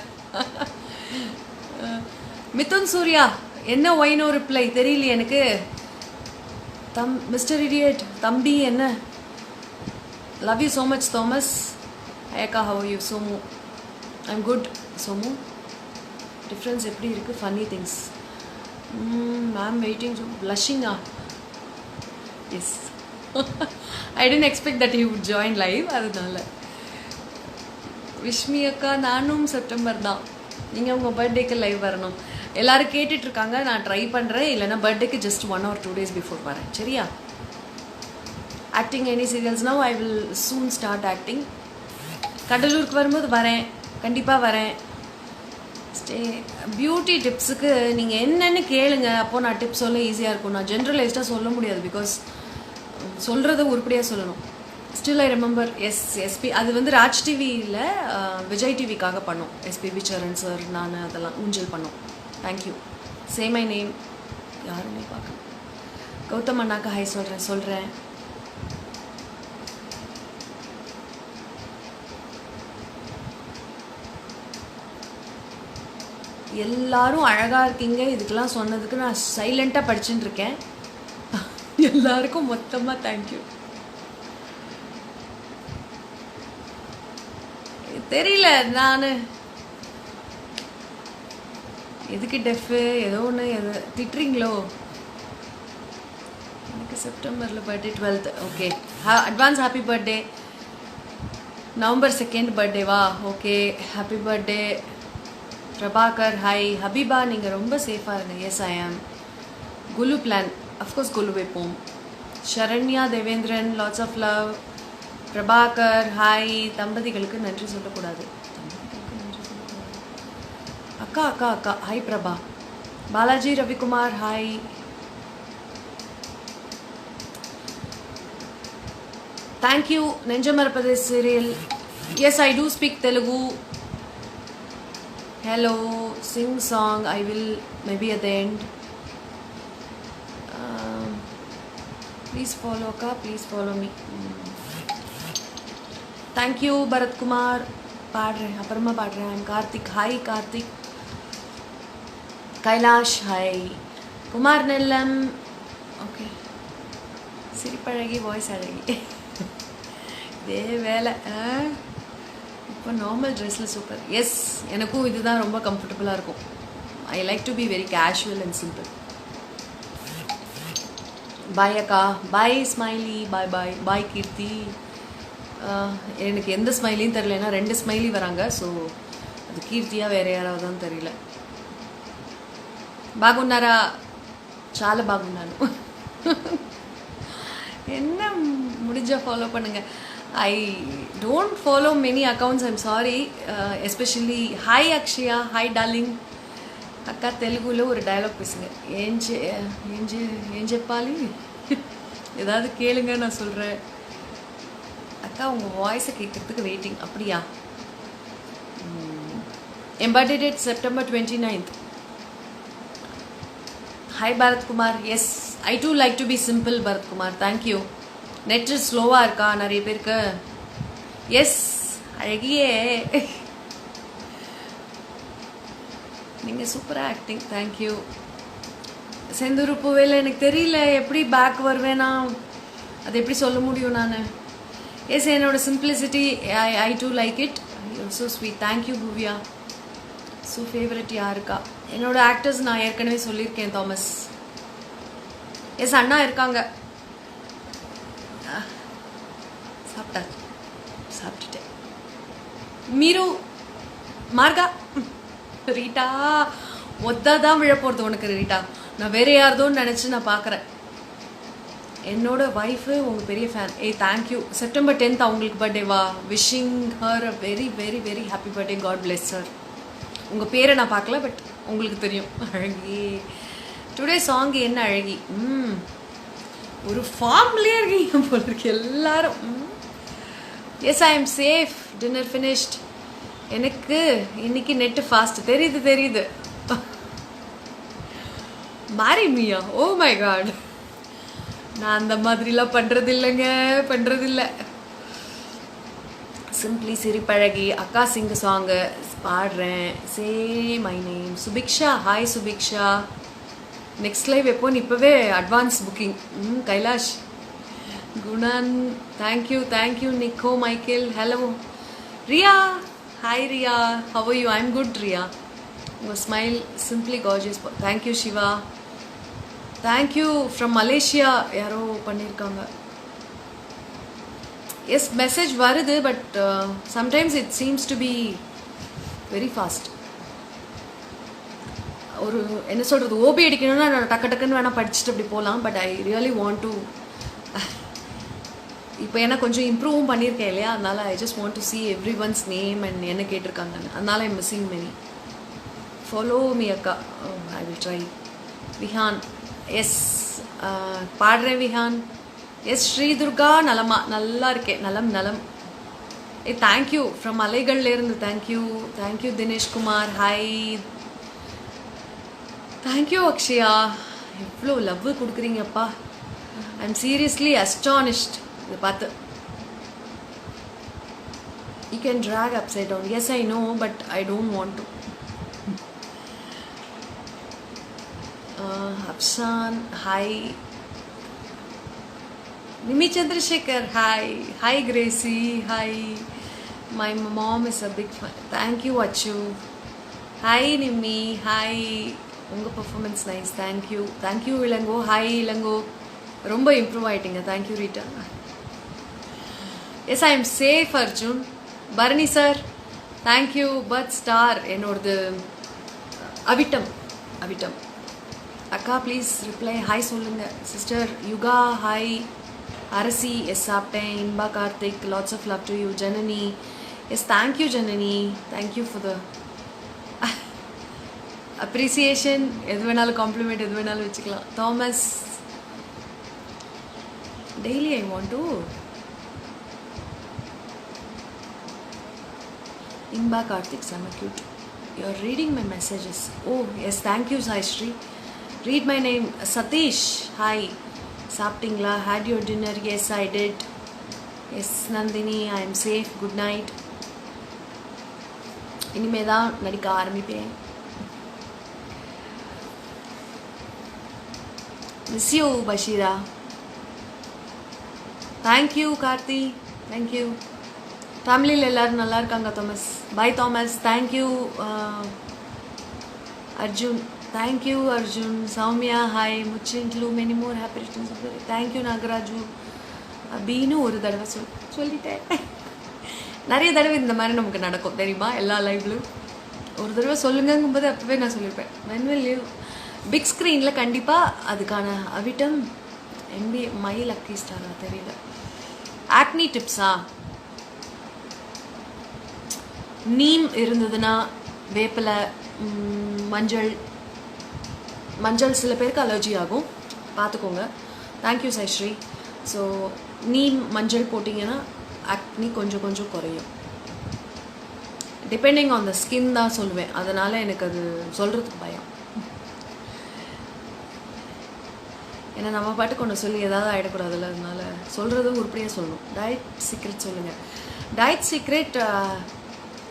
மிதுன் சூர்யா என்ன ஒயினோ ரிப்ளை தெரியலையே எனக்கு. மிஸ்டர் இடியட் தம்பி என்ன. Love you so much Thomas. ஏக்கா how you Somu? I'm good Somu. Difference எப்படி இருக்குது? Funny things. Ma'am waiting. ப்ளஷிங்கா? Yes. I didn't expect that you would join live, அதனால. விஷ்மி அக்கா நானும் செப்டம்பர் தான். நீங்கள் உங்கள் பர்த்டேக்கு லைவ் வரணும். எல்லோரும் கேட்டுட்ருக்காங்க. நான் ட்ரை பண்ணுறேன். இல்லைனா பர்த்டேக்கு ஜஸ்ட் 1 or 2 days பிஃபோர் வரேன். சரியா? Acting any serials now I will soon start acting. கடலூருக்கு வரும்போது வரேன், கண்டிப்பாக வரேன். ஸ்டே பியூட்டி டிப்ஸுக்கு நீங்கள் என்னென்னு கேளுங்க. அப்போது நான் டிப்ஸ் சொல்ல ஈஸியாக இருக்கும். நான் ஜென்ரலைஸ்டாக சொல்ல முடியாது, பிகாஸ் சொல்கிறத உருப்படியாக சொல்லணும். ஸ்டில் ஐ ரிமெம்பர் எஸ்பி அது வந்து ராஜ் டிவியில் விஜய் டிவிக்காக பண்ணோம். எஸ்பிபி சரண் சார் நான் அதெல்லாம் ஊஞ்சல் பண்ணோம். தேங்க்யூ. Say my name. யாருமே பார்க்க. கௌதம் அண்ணாக்கு ஹாய் சொல்கிறேன். எல்லாரும் அழகாக இருக்கீங்க. இதுக்கெல்லாம் சொன்னதுக்கு நான் சைலண்ட்டாக படிச்சுட்டு இருக்கேன். எல்லாருக்கும் மொத்தமாக தேங்க்யூ. தெரியல, நான் எதுக்கு டெஃபு ஏதோ ஒன்று எது திட்டுறீங்களோ? எனக்கு செப்டம்பரில் birthday 12th. Okay, advance happy birthday. November 2 பர்த்டேவா? Okay, happy birthday. Prabhakar hi. Habeeba நீங்கள் ரொம்ப சேஃபாக இருங்க. எஸ் ஐ ஆம். குலு பிளான் அஃப்கோர்ஸ் குலு வைப்போம். Sharanya Devendran lots of love. Prabhakar hi. தம்பதிகளுக்கு நன்றி சொல்லக்கூடாது. அக்கா அக்கா அக்கா hi Prabha. Balaji Ravikumar hi. Thank you. நெஞ்சமரப்பதே serial. Yes I too speak Telugu. Hello, sing song. I will maybe at the end. Please follow Akka. Please follow me. Thank you, Bharat Kumar. पाड़ रहे हैं, अपरमा पाड़ रहे हैं. कार्तिक हाय. कार्तिक. कैलाश हाय. कुमार नेल्लम. ओके. सिरी पड़ेगी, वॉइस आ जाएगी. दे वेला. இப்போ நார்மல் ட்ரெஸ்ஸில் சூப்பர். எஸ், எனக்கும் இதுதான் ரொம்ப கம்ஃபர்டபுளாக இருக்கும். I like to be very casual and simple. Bye அக்கா. Bye smiley. Bye bye. Bye Keerthi. எனக்கு எந்த ஸ்மைலியும் தெரியல, ஏன்னா 2 ஸ்மைலி வராங்க. ஸோ அது கீர்த்தியாக வேறு யாராவது தான் தெரியல. బాగున్నారా? చాలా బాగున్నాను. என்ன முடிஞ்சால் ஃபாலோ பண்ணுங்கள். I don't follow many accounts, I'm sorry. Especially hi Akshaya, hi darling. அக்கா தெலுங்குல ஒரு டயலாக் பேசுங்க. ஏன் చెప్పాలి? ஏதாவது கேளுங்க, நான் சொல்கிறேன். அக்கா உங்கள் வாய்ஸை கேட்குறதுக்கு வெயிட்டிங். அப்படியா? என் birthday date September 29th. Hi Bharathkumar. Yes, I too like to be simple Bharathkumar. Thank you. Net ஸ்லோவாக இருக்கா நிறைய பேருக்கு? எஸ், அழகியே நீங்கள் சூப்பராக ஆக்டிங். தேங்க்யூ. செந்தூர் பூவேல எனக்கு தெரியல எப்படி பேக் வருவேன்னா, அது எப்படி சொல்ல முடியும் நான்? எஸ், என்னோட simplicity I too like it. So sweet. Thank you பூவியா. ஸோ ஃபேவரட் யாருக்கா? என்னோட ஆக்டர்ஸ் நான் ஏற்கனவே சொல்லியிருக்கேன். தாமஸ். எஸ், அண்ணா இருக்காங்க. சாப்பிட்டுட்டேன். மீரு மார்கா ரீட்டா ஒத்தாதான் விழ போகிறது உனக்கு ரீட்டா. நான் வேற யார்தோன்னு நினச்சி நான் பார்க்குறேன். என்னோட ஒய்ஃபு உங்கள் பெரிய ஃபேன். தேங்க்யூ. செப்டம்பர் 10th அவங்களுக்கு பர்த்டேவா? Wishing her a very very very happy birthday. God bless her. உங்கள் பேரை நான் பார்க்கல, பட் உங்களுக்கு தெரியும். அழகி. டுடே சாங் என்ன அழகி. ஒரு ஃபார்ம்லேயே இருக்கீங்க போல இருக்கு எல்லாரும். Yes, I am safe. Dinner finished. எனக்கு இன்னைக்கு நெட்டு ஃபாஸ்ட். தெரியுது. மாரி மியா. Oh my God. நான் அந்த மாதிரிலாம் பண்ணுறதில்லை. சிம்பிளி சிரிப்பழகி. அக்கா சிங்க சாங்கு பாடுறேன். Say my name Subiksha. Hi Subiksha. Next live எப்போன்னு இப்போவே advance booking. Kailash. Gunan. Thank you Nico Michael. Hello Riya. Hi Riya. How are you? I am good Riya. உங்கள் smile simply gorgeous. Thank you Siva. Thank you from Malaysia. யாரோ பண்ணியிருக்காங்க. எஸ், மெசேஜ் வருது, but sometimes it seems to be very fast. ஒரு என்ன சொல்கிறது, OP அடிக்கணும்னா நான் டக்குன்னு வேணால் படிச்சுட்டு அப்படி போகலாம். But I really want to இப்போ ஏன்னா கொஞ்சம் இம்ப்ரூவும் பண்ணியிருக்கேன் இல்லையா, அதனால் I just want to see everyone's name and என்ன கேட்டிருக்காங்கன்னு. அதனால் I missing many. Follow me அக்கா. I will try. Vihaan. Yes, பாடுறேன் விஹான். எஸ், ஸ்ரீதுர்கா. நல்லா இருக்கேன். நலம். தேங்க்யூ ஃப்ரம் அலைகள்லேருந்து. Thank you Dineshkumar. Hi. Thank you Akshaya. எவ்வளோ லவ் கொடுக்குறீங்கப்பா. ஐ எம் சீரியஸ்லி அஸ்டானிஷ்ட் இதை பார்த்து. You can drag upside down. Yes, I no, but I don't want to. அப்சான். Hi. Nimi Chandrasekar. Hi Gracy. Hi. My mom is a big fan. Thank you Achu. Hi Nimmi. Hi. உங்கள் performance nice. Thank you Ilango. Hi Ilango. ரொம்ப improve ஆகிட்டீங்க. Thank you Rita. Yes, I am safe Arjun. Bharani sir thank you. Birth star என்னோடது அவிட்டம். அக்கா please reply. Hi சொல்லுங்கள். Sister Yuga. Hi. Arasi. Yes, சாப்பிட்டேன். Inba Karthik. Lots of love to you. Janani. Yes, thank you Janani. Thank you for the appreciation. எது வேணாலும் compliment எது வேணாலும் வச்சுக்கலாம். Thomas. Daily I want to. Inba Karthik செம்ம cute. You are reading my messages. Oh yes, thank you Sai Sri. Read my name. Satish. Hi. சாப்பிட்டீங்களா? Had your dinner? Yes, I did. Yes, Nandini. I am safe. Good night. இனிமே தான் நடிக்க ஆரம்பிப்பேன். Miss you, Bashira. Thank you, Karthi. Thank you. ஃபேமிலியில் எல்லோரும் நல்லா இருக்காங்க. Thomas. Bye Thomas. Thank you Arjun. Thank you Arjun. Soumya. Hi. முச்சின்ட்லு. Many more happy returns of the day. Thank you Nagaraju. அப்படின்னு ஒரு தடவை சொல்லிட்டேன். நிறைய தடவை இந்த மாதிரி நமக்கு நடக்கும் தெரியுமா, எல்லா லைவ்லையும். ஒரு தடவை சொல்லுங்கும்போது அப்போவே நான் சொல்லியிருப்பேன். when will you பிக் ஸ்க்ரீனில் கண்டிப்பாக அதுக்கான அவிட்டம் எம்பி மை லக்கி ஸ்டாரா தெரியல. ஆக்னி டிப்ஸா? நீம் இருந்ததுன்னா வேப்பிலை, மஞ்சள் சில பேருக்கு அலர்ஜி ஆகும், பார்த்துக்கோங்க. தேங்க்யூ சைஸ்ரீ. ஸோ நீம் மஞ்சள் போட்டிங்கன்னா ஆக்னி கொஞ்சம் குறையும். டிபெண்டிங் ஆன் த ஸ்கின் தான் சொல்லுவேன், அதனால் எனக்கு அது சொல்கிறதுக்கு பயம். ஏன்னா நம்ம பாட்டுக்கு ஒன்று சொல்லி ஏதாவது ஆகிடக்கூடாதுல்ல, அதனால சொல்கிறது உருப்படியாக சொல்லணும். டயட் சீக்ரெட் சொல்லுங்கள். டயட் சீக்ரெட்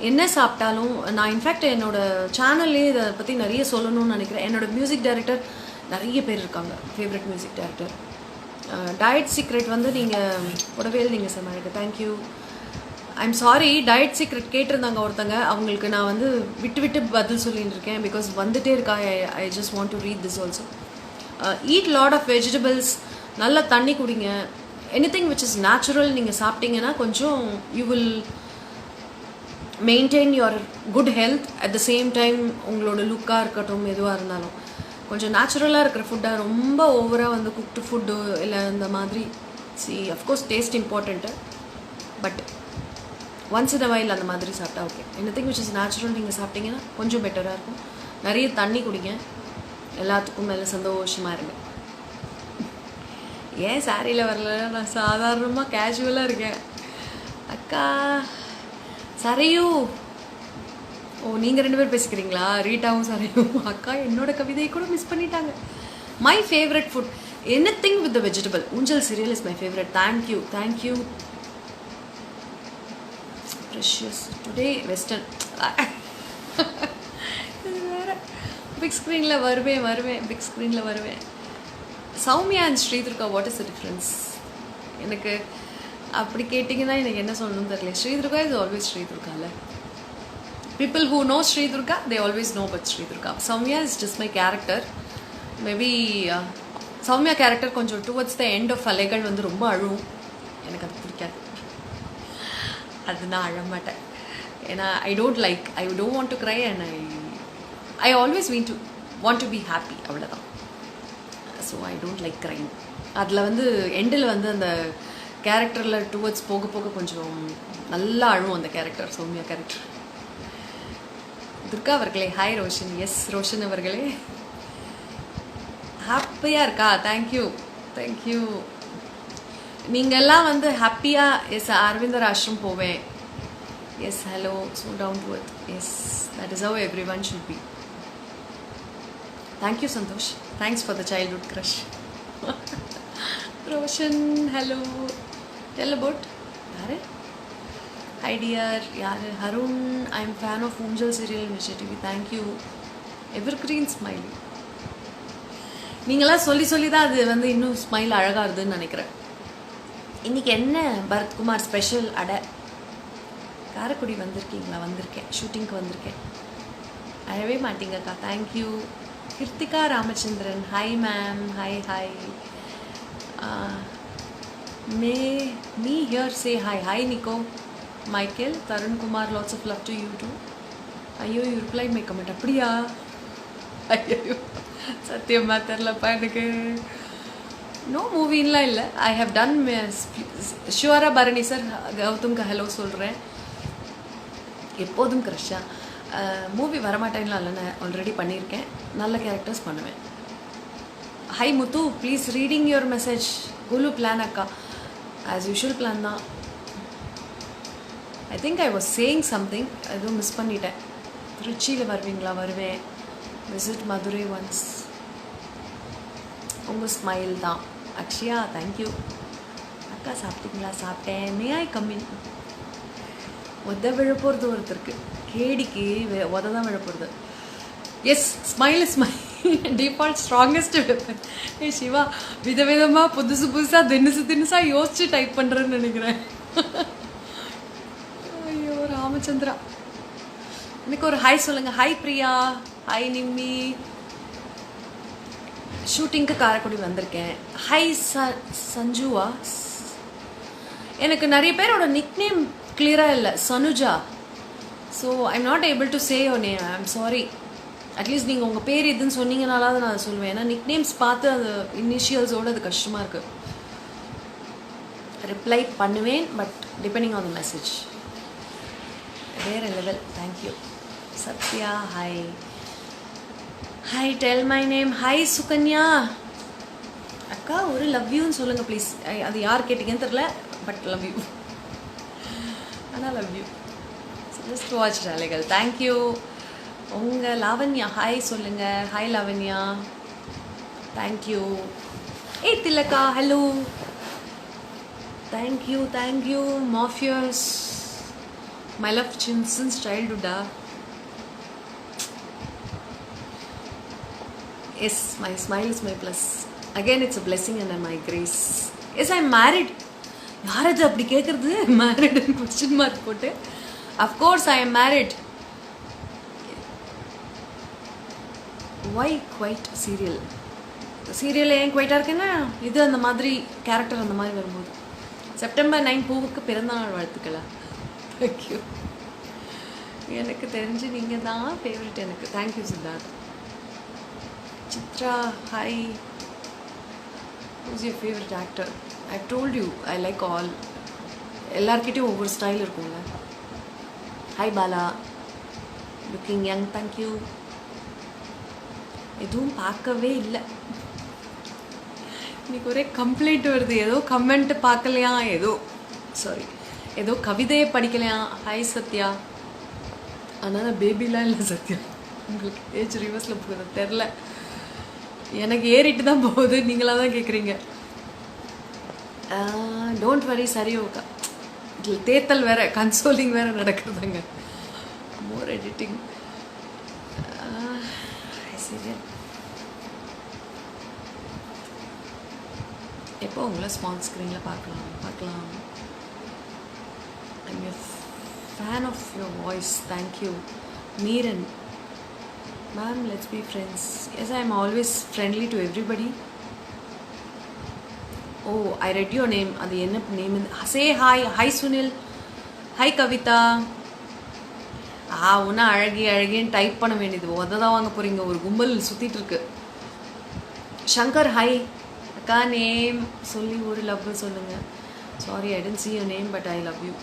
என்ன சாப்பிட்டாலும், நான் இன்ஃபேக்ட் என்னோடய சேனல்லே இதை பற்றி நிறைய சொல்லணும்னு நினைக்கிறேன். என்னோடய மியூசிக் டைரக்டர் நிறைய பேர் இருக்காங்க, favourite music director. Diet secret வந்து நீங்கள் கூடவே நீங்கள் சொன்னாங்க. Thank you. I'm sorry, diet secret கேட்டிருந்தாங்க ஒருத்தங்க, அவங்களுக்கு நான் வந்து விட்டு பதில் சொல்லிட்டு இருக்கேன். பிகாஸ் வந்துட்டே இருக்கா. I just want to read this also. Eat lot of vegetables, நல்லா தண்ணி குடிங்க. Anything which is natural நீங்கள் சாப்பிட்டீங்கன்னா கொஞ்சம் you will maintain your good health at the same time உங்களோட லுக்காக இருக்கட்டும் எதுவாக இருந்தாலும் கொஞ்சம் நேச்சுரலாக இருக்கிற ஃபுட்டாக ரொம்ப ஓவராக வந்து குக்டு ஃபுட்டு இல்லை இந்த மாதிரி of course taste important but once in a while அந்த மாதிரி சாப்பிட்டா okay anything which is natural நீங்கள் சாப்பிட்டீங்கன்னா கொஞ்சம் பெட்டராக இருக்கும். நிறைய தண்ணி குடிங்க, எல்லாத்துக்கும் மேலே சந்தோஷமாக இருங்க. ஏன் சாரியில் வரல, நான் சாதாரணமாக கேஷுவலாக இருக்கேன். அக்கா சரையூ, ஓ நீங்கள் 2 பேர் பேசிக்கிறீங்களா? ரீட்டாவும் சரையும். அக்கா என்னோட கவிதையை கூட மிஸ் பண்ணிட்டாங்க. My favourite food anything with the vegetable. Oonjal serial is my favourite. Thank you precious today western. இது வேறு பிக் ஸ்க்ரீனில் வருவேன் பிக் ஸ்க்ரீனில் வருவேன். Soumya and Sridurga, what is the difference? எனக்கு அப்படி கேட்டிங்கன்னா எனக்கு என்ன சொல்லணும்னு தெரியல. ஸ்ரீதுர்கா இஸ் ஆல்வேஸ் ஸ்ரீதுர்கால. People who know Sridurga they always know but Sridurga. Soumya is just my character. Maybe Soumya character கொஞ்சம் towards the end of Alaigal வந்து ரொம்ப அழுவும். எனக்கு அது பிடிக்காது. அது நான் அழமாட்டேன். ஏன்னா I don't want to cry and I always want to be happy, அவ்வளோதான். So I don't like crying. அதில் வந்து எண்டில் வந்து அந்த கேரக்டரில் டுவர்ட்ஸ் போக போக கொஞ்சம் நல்லா அழுவும் அந்த கேரக்டர், சௌமியா கேரக்டர். துர்கா அவர்களே ஹாய். ரோஷன், எஸ் ரோஷன் அவர்களே ஹாப்பியாக இருக்கா? தேங்க்யூ. நீங்கள்லாம் வந்து ஹாப்பியாக எஸ் அரவிந்தர் ஆஷ்ரம் போவேன். Yes hello, so down to earth. Yes that is how every one should be. Thank you Santhosh. Thanks for the childhood crush. Roshan hello. Tell about யாரு? Hi dear. யார்? Harun. I am fan of Oonjal serial initiative. Thank you. Evergreen smiley. நீங்களாம் சொல்லி தான் அது வந்து இன்னும் smile அழகாக இருதுன்னு நினைக்கிறேன். இன்றைக்கி என்ன பரத்குமார் ஸ்பெஷல்? காரைக்குடி வந்திருக்கீங்களா? வந்திருக்கேன், ஷூட்டிங்க்கு வந்திருக்கேன். அழவே மாட்டீங்கக்கா. Thank you. Krithika Ramachandran hi ma'am. Hi. me here say hi Nico. Michael, Tarun Kumar, lots of love to you too. ஐயோ you replied my comment. அப்படியா? ஐயோ சத்தியமா தெரிலப்பா எனக்கு. நோ மூவின்லாம் இல்லை. ஐ ஹவ் டன் ஷுவரா பரணி சார் கௌதம்க்கு ஹலோ சொல்கிறேன். எப்போதும் க்ரஷ்ஷா மூவி வரமாட்டேன்லாம் இல்லை, நான் ஆல்ரெடி பண்ணியிருக்கேன். நல்ல கேரக்டர்ஸ் பண்ணுவேன். High Muthu, please reading your message. Kullu plan அக்கா, ஆஸ் யூஷுவல் பிளான் தான். I think I was saying something, எதுவும் மிஸ் பண்ணிட்டேன். திருச்சியில் வருவீங்களா? வருவேன். Visit Madurai once. உங்கள் ஸ்மைல் தான். அக்ஷயா தேங்க்யூ. அக்கா சாப்பிட்டீங்களா? சாப்பிட்டேன். மே ஐ கம்மின். விழப்போகிறது ஒருத்தருக்கு, கேடிக்கு தான் விழப்போகிறது. Yes smile is my default strongest weapon. Siva விதவிதமாக புதுசாக தினுசாக யோசிச்சு டைப் பண்ணுறேன்னு நினைக்கிறேன். ஐயோ ராமச்சந்திரா, எனக்கு ஒரு ஹாய் சொல்லுங்கள். ஹாய் பிரியா. ஹாய் நிம்மி. ஷூட்டிங்க்கு காரைக்குடி வந்திருக்கேன். ஹை சஞ்சுவா. எனக்கு நிறைய பேரோட நிக்நேம் கிளியராக இல்லை. Sanuja. So I'm not able to say your name. I'm sorry. At least நீங்கள் உங்கள் பேர் எதுன்னு சொன்னீங்கனால தான் நான் சொல்லுவேன். ஏன்னா நிக்நேம்ஸ் பார்த்து அந்த இனிஷியல்ஸோடு அது கஷ்டமாக இருக்குது. ரிப்ளை பண்ணுவேன், but depending on the message. வேறு level. Thank you. Sathya hi. Hi tell my name. Hi Sukanya. அக்கா ஒரு லவ் யூன்னு சொல்லுங்கள் ப்ளீஸ். அது யார் கேட்டிங்கன்னு தெரில, பட் லவ் யூ. ஆனால் love you. Just watch Alaigal. Thank you. உங்கள் லாவண்யா ஹாய் சொல்லுங்கள். ஹாய் லாவண்யா. தேங்க்யூ. ஏய் திலக்கா ஹலோ. தேங்க்யூ. மாஃபியர்ஸ் மை லவ் சின்ஸ் சைல்ட்ஹுட்டா. Yes, my smile is my plus. Again, it's a blessing and my grace. Yes, I'm married. யார் அது அப்படி கேட்குறது? மேரிட்னு கொஸ்டின் மார்க் போட்டு. Of course I am married. Why quiet serial ஏன் குவைட்டாக இருக்குன்னா இது அந்த மாதிரி கேரக்டர் அந்த மாதிரி வரும்போது. செப்டம்பர் 9 பூவுக்கு பிறந்தநாள் வாழ்த்துக்களா? தேங்க்யூ. எனக்கு தெரிஞ்சு நீங்கள் தான் ஃபேவரட் எனக்கு. Thank you Siddharth. Chitra hi. Whose your favourite actor? I told you I like all. எல்லார்கிட்டையும் ஒவ்வொரு ஸ்டைல் இருக்குங்க. Hi Bala, looking young, thank you. எதுவும் பார்க்கவே இல்லை. இன்னைக்கு ஒரே கம்ப்ளைண்ட் வருது. ஏதோ கமெண்ட் பார்க்கலையா, ஏதோ கவிதையை படிக்கலையா. ஹாய் சத்யா. அதனால் பேபிலாம் இல்லை சத்யா. உங்களுக்கு ஏஜ் ரிவர்ஸில் போகுது தெரில, எனக்கு ஏறிட்டு தான் போகுது. நீங்களாக தான் கேட்குறீங்க. டோன்ட் வரி, சரி ஓகா. இதில் தேத்தல் வேறு, கன்சோலிங் வேறு நடக்குதுங்க. More editing. சரி, எப்போ உங்களை ஸ்மால் ஸ்க்ரீனில் பார்க்கலாம். I'm a fan of your voice. Thank you. Meeran ma'am, let's be friends. Yes, I am always friendly to everybody. Oh, I read your name. அது என்ன name? Say hi. Hi Sunil. Hi Kavitha. ஒன்றும் அழகின்னு type பண்ண வேண்டியது. தான் வாங்க போகிறீங்க. ஒரு கும்பல் சுற்றிட்டு இருக்கு. ஷங்கர் ஹாய். அக்கா நேம் சொல்லி ஒரு லவ் சொல்லுங்கள். Sorry, I didn't see your name but I love you.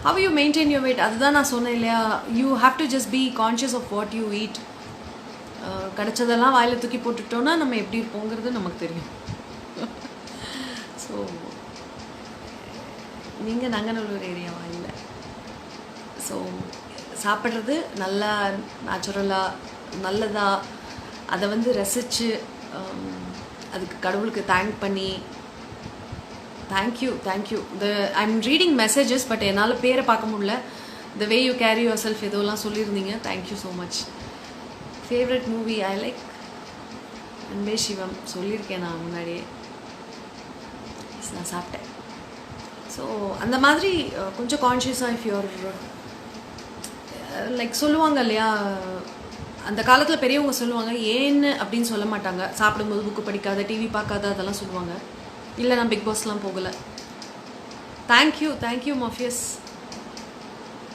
How you maintain your weight? அதுதான் நான் சொன்னேன் இல்லையா, you have to just be conscious of what you eat. கிடைச்சதெல்லாம் வாயில் தூக்கி போட்டுட்டோன்னா நம்ம எப்படி இருப்போங்கிறது நமக்கு தெரியும். ஸோ நீங்கள் நங்கநல்லூர் ஏரியாவா? இல்லை. ஸோ சாப்பிட்றது நல்லா நேச்சுரலாக நல்லதாக, அதை வந்து ரசித்து அதுக்கு கடவுளுக்கு தேங்க் பண்ணி. Thank you. I'm reading messages, but என்னால் பேரை பார்க்க முடியல. The way you carry yourself எதுவெல்லாம் சொல்லியிருந்தீங்க. Thank you so much. Favourite movie I like Anbe Sivam. சொல்லியிருக்கேன் நான் முன்னாடியே. நான் சாப்பிட்டேன். ஸோ அந்த மாதிரி கொஞ்சம் கான்ஷியஸாக இஃப் யூர் லைக் சொல்லுவாங்க இல்லையா, அந்த காலத்தில் பெரியவங்க சொல்லுவாங்க, ஏன்னு அப்படின்னு சொல்ல மாட்டாங்க. சாப்பிடும்போது புக்கு படிக்காத, டிவி பார்க்காத, அதெல்லாம் சொல்லுவாங்க. இல்லை, நான் பிக் பாஸ்லாம் போகலை. தேங்க்யூ மஃபியஸ்.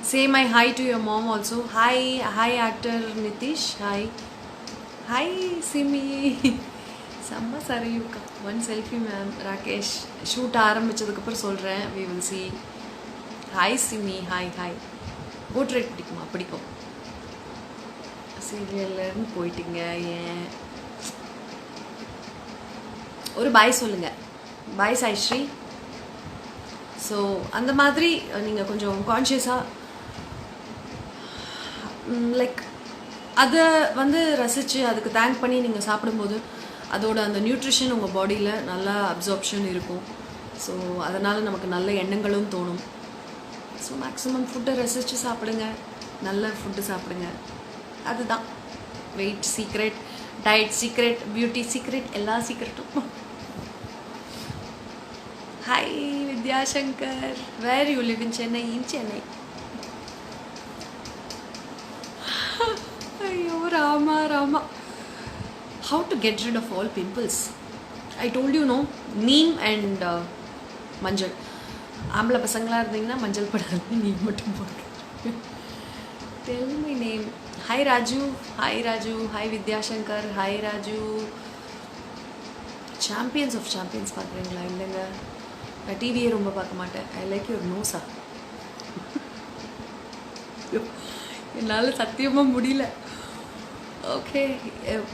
Say my hi to your mom also. Hi actor Nithish. Hi Simi. செம்ம சரியுக்கா. One selfie ma'am. Rakesh. Shoot ஆரம்பித்ததுக்கப்புறம் சொல்கிறேன். We will see. Hi Simi. Hi. Portrait பிடிக்குமா? பிடிக்கும். சீரியல்லேருந்து போயிட்டீங்க ஏன்? ஒரு பாய் சொல்லுங்கள். பாய் சாய்ஸ்ரீ. ஸோ அந்த மாதிரி நீங்கள் கொஞ்சம் கான்ஷியஸாக லைக் அதை வந்து ரசித்து அதுக்கு தேங்க் பண்ணி நீங்கள் சாப்பிடும்போது அதோட அந்த நியூட்ரிஷன் உங்கள் பாடியில் நல்லா அப்சார்ப்ஷன் இருக்கும். ஸோ அதனால் நமக்கு நல்ல எண்ணங்களும் தோணும். ஸோ மேக்ஸிமம் ஃபுட்டை ரசித்து சாப்பிடுங்க. நல்ல ஃபுட்டு சாப்பிடுங்க. அதுதான் weight secret, diet secret, beauty secret, எல்லா சீக்ரெட்டும். Hi Vidyashankar. Where you live? In Chennai. Chennai. ஐயோ Rama. How to get rid of all pimples? I told you, no, neem and மஞ்சள். ஆம்பளை பசங்களாக இருந்தீங்கன்னா மஞ்சள் படாது, நீம் மட்டும் போடுங்க. Tell my name. Hi Raju. Hi Vidyashankar. Hi Raju. Champions of Champions பார்க்குறீங்களா? இல்லைங்க, நான் டிவியே ரொம்ப பார்க்க மாட்டேன். ஐ லைக் யுவர் நோஸா. என்னால் சத்தியமாக முடியல. Okay,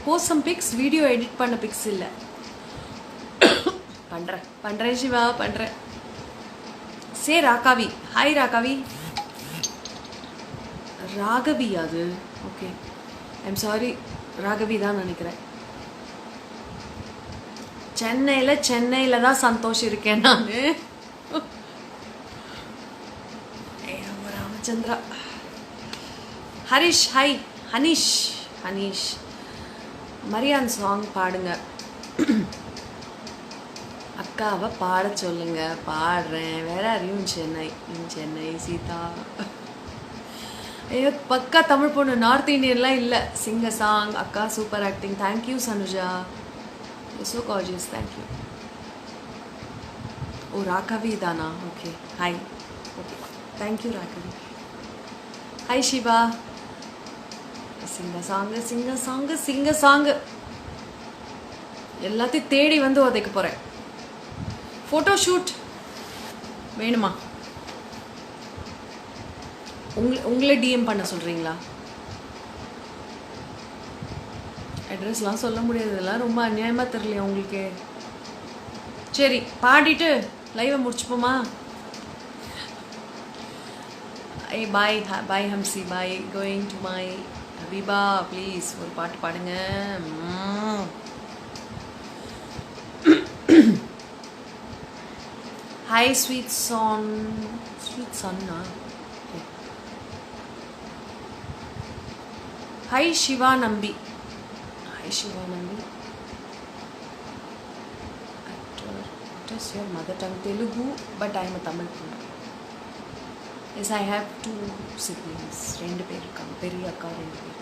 post some pics. Video edit பண்ண பிக்ஸ் இல்லை. பண்ணுறேன் சிவா, பண்ணுறேன். சே ராகாவி. ஹாய் ராகாவி. ராகவி அது? Okay, I'm sorry. ராகவி தான் நினைக்கிறேன். சென்னையில் தான் சந்தோஷம் இருக்கேன் நான். ராமச்சந்திரா. ஹரிஷ். ஹாய் ஹனீஷ். மரியான் சாங் பாடுங்க. அக்காவை பாட சொல்லுங்க. பாடுறேன். வேற அறியும் சென்னை சீதா. ஐயோ, பக்கா தமிழ் பொண்ணு. நார்த் இந்தியன்லாம் இல்லை. Sing song. அக்கா super acting. Thank you Sanuja. So gorgeous. Thank you. Oh Raghavi தானா? Okay, hi. Okay, thank you Raghavi. Hi Siva. Sing song சிங்க சாங்கு சிங்க சாங்கு எல்லாத்தையும் தேடி வந்து உதைக்க போகிறேன். ஃபோட்டோ ஷூட் வேணுமா? உங்களை டிஎம் பண்ண சொல்கிறீங்களா? அட்ரஸ்லாம் சொல்ல முடியாது, இதெல்லாம் ரொம்ப அநியாயமாக தெரியலையா உங்களுக்கு? சரி, பாடிட்டு லைவை முடிச்சுப்போமா? ஏய் bye bye Hamsi, bye. Going to my Habiba, please ஒரு பாட்டு பாடுங்க. ஹாய் ஸ்வீட் சான். ஸ்வீட் சன்னா. ஹாய் சிவா நம்பி. ஹாய் சிவா நம்பி. What is your mother tongue? Telugu, but I am a Tamil person. Yes, I have 2 siblings. 2 பேர் இருக்காங்க, பெரிய அக்கா 2 பேர்.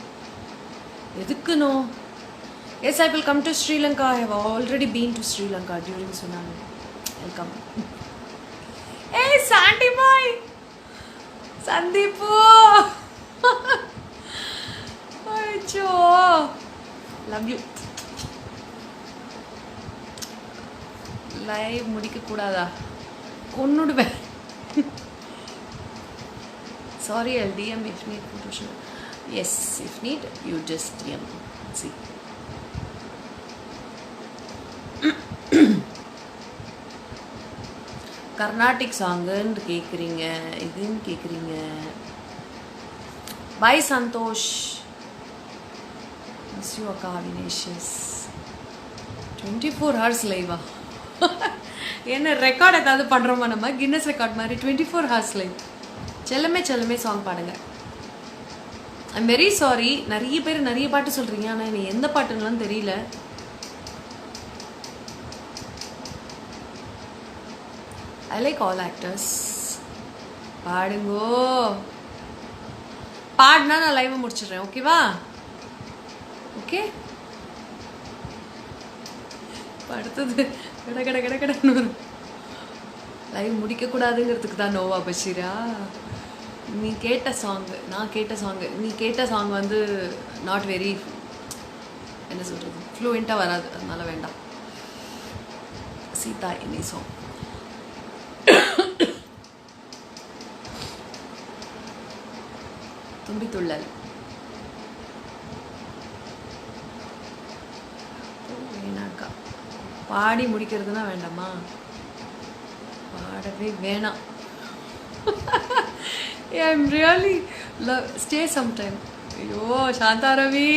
எதுக்கு no? Yes, I will come to Sri Lanka. I have already been to Sri Lanka during tsunami. I'll come. Hey, Sandy boy! Sandeepu! Aicho! Love you. Live முடிக்க கூடாதா? கொன்னுடுவேன். Sorry, I'll DM if need photo. Yes, if need you just DM. See. Carnatic சாங்குன்னு கேட்குறீங்க, இதுன்னு கேட்குறீங்க. பாய் Santhosh. Miss you அக்கா வினேஷஸ். 24 hours லைவா? என்ன ரெக்கார்ட் ஏதாவது பண்ணுறோமா நம்ம? கின்னஸ் ரெக்கார்ட் மாதிரி 24 hours லைவ். செல்லமே செல்லமே சாங் பாடுங்க. ஐம் வெரி சாரி, நிறைய பேர் நிறைய பாட்டு சொல்கிறீங்க, ஆனால் எனக்கு எந்த பாட்டுங்களாம் தெரியல. I like all actors. பாடுங்கோ. பாடினா நான் லைவை முடிச்சிடுறேன், ஓகேவா? ஓகே, அடுத்தது கட கட கட கடன்னு வரும். லைவ் முடிக்கக்கூடாதுங்கிறதுக்கு தான் நோவா பஷீரா? நீ கேட்ட சாங்கு, நான் கேட்ட சாங்கு, நீ கேட்ட சாங் வந்து நாட் வெரி, என்ன சொல்கிறது, ஃப்ளூயண்ட்டாக வராது, அதனால வேண்டாம். சீதா இனி சாங். தும்பித்துள்ளல். வேணாக்கா, பாடி முடிக்கிறதுனா வேண்டாமா? பாடவே வேணாம். I'm really love stay sometime. ஐயோ சாந்தா ரவி.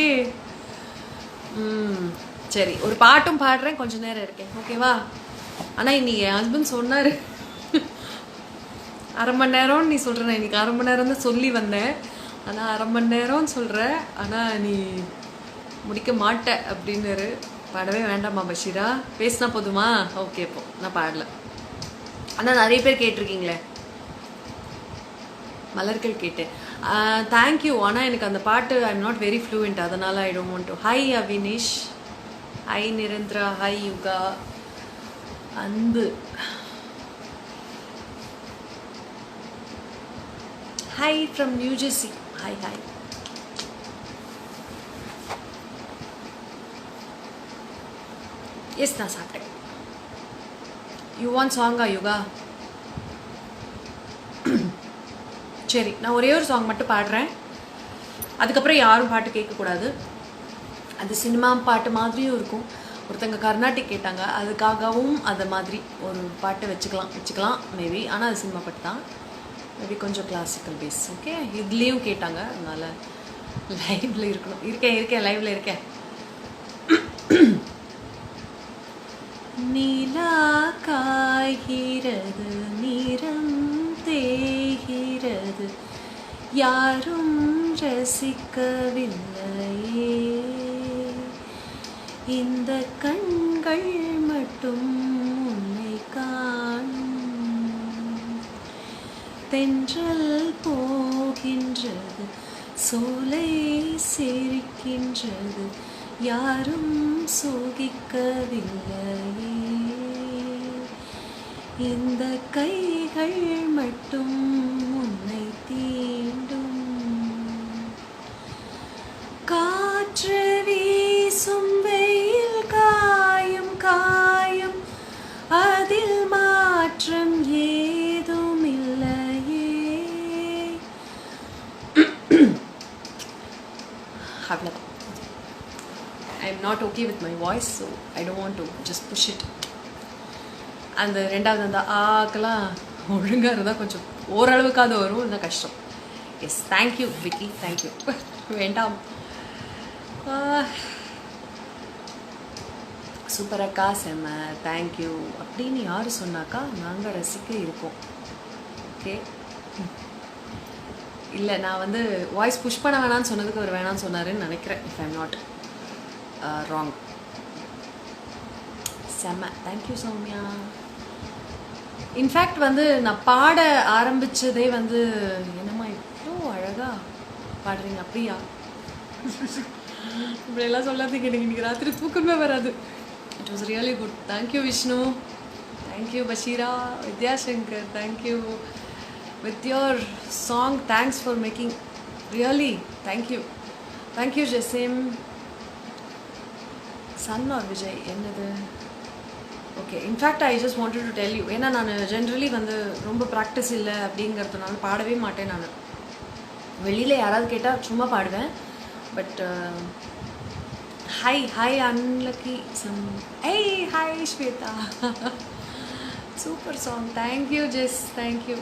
சரி, ஒரு பாட்டும் பாடுறேன், கொஞ்ச நேரம் இருக்கேன், ஓகேவா? ஆனால் இன்னைக்கு என் ஹஸ்பண்ட் சொன்னார், அரை மணி நேரம்னு நீ சொல்கிறேன். இன்னைக்கு அரை மணி நேரம் தான் சொல்லி வந்தேன், ஆனால் அரை மணி நேரம்னு சொல்கிற, ஆனால் நீ முடிக்க மாட்ட அப்படின்னாரு. பாடவே வேண்டாமா பஷீரா? பேசினா போதுமா? ஓகே, இப்போ நான் பாடல. ஆனால் நிறைய பேர் கேட்டிருக்கீங்களே, மலர்கள் கேட்டேன். தேங்க்யூ. ஆனால் எனக்கு அந்த பாட்டு I am not very fluent, அதனால் I don't want to. Hi Avinish. Hi Nirandhira. Hi Yuga. Anbu. Hi from New Jersey. Hi hi. Yes, நான் சாப்பிட்டேன். யூ வாண்ட் சாங்கா யுகா? சரி, நான் ஒரே ஒரு சாங் மட்டும் பாடுறேன், அதுக்கப்புறம் யாரும் பாட்டு கேட்கக்கூடாது. அது சினிமா பாட்டு மாதிரியும் இருக்கும். ஒருத்தங்க கர்நாடிக் கேட்டாங்க, அதுக்காகவும் அதை மாதிரி ஒரு பாட்டு வச்சுக்கலாம் மேபி. ஆனால் அது சினிமா பாட்டு தான், மேபி கொஞ்சம் கிளாசிக்கல் பேஸ். ஓகே, இதுலேயும் கேட்டாங்க, அதனால் லைவில் இருக்கணும். இருக்கேன் லைவில் இருக்கேன். நிலா காய்கிறது, நிறம் தேய்கிறது, யாரும் ரசிக்கவில்லையே, இந்த கண்கள் மட்டும் உன்னை காணும். தென்றல் போகின்றது, சோலை சிரிக்கின்றது, யாரும் சோகிக்கவில்லையே, இந்த கைகள் மட்டும் உன்னை தீண்டும். காற்று வீசும் வெயில் காயும் காயும் அதில் மாற்றம் ஏதும் இல்லையே. அவ்வளோதான். I am not okay with my voice, so I don't want to just push it. அந்த ரெண்டாவது அந்த ஆக்கெல்லாம் ஒழுங்காக இருந்தால் கொஞ்சம் ஓரளவுக்காவது வரும், இருந்தால் கஷ்டம். Yes, thank you Vicky, thank you. வேண்டாம். சூப்பர் அக்கா, செம்ம, தேங்க்யூ அப்படின்னு யார் சொன்னாக்கா நாங்கள் ரசிக்க இருக்கோம். ஓகே, இல்லை நான் வந்து வாய்ஸ் புஷ் பண்ண வேணான்னு சொன்னதுக்கு அவர் வேணான்னு சொன்னாருன்னு நினைக்கிறேன், இஃப் ஐம் நாட் ராங். செம்ம, தேங்க்யூ சௌமியா. இன்ஃபேக்ட் வந்து நான் பாட ஆரம்பித்ததே வந்து என்னம்மா இவ்வளோ அழகாக பாடுறீங்க, அப்படியா? இப்படியெல்லாம் சொல்லாதீங்க, எனக்கு இன்றைக்கி ராத்திரி தூக்கமே வராது. It was really good. Thank you Vishnu, thank you Basheera, Vidyashankar, thank you with your song. Thanks for making, really thank you. Thank you Jesim. Sun R Vijay என்னது? Okay, in fact I just wanted to tell you, ஏன்னா நான் ஜென்ரலி வந்து ரொம்ப ப்ராக்டிஸ் இல்லை அப்படிங்கிறதுனால பாடவே மாட்டேன். நான் வெளியில் யாராவது கேட்டால் சும்மா பாடுவேன். But hi unlucky some, hi Swetha, super song, thank you Jes, thank you.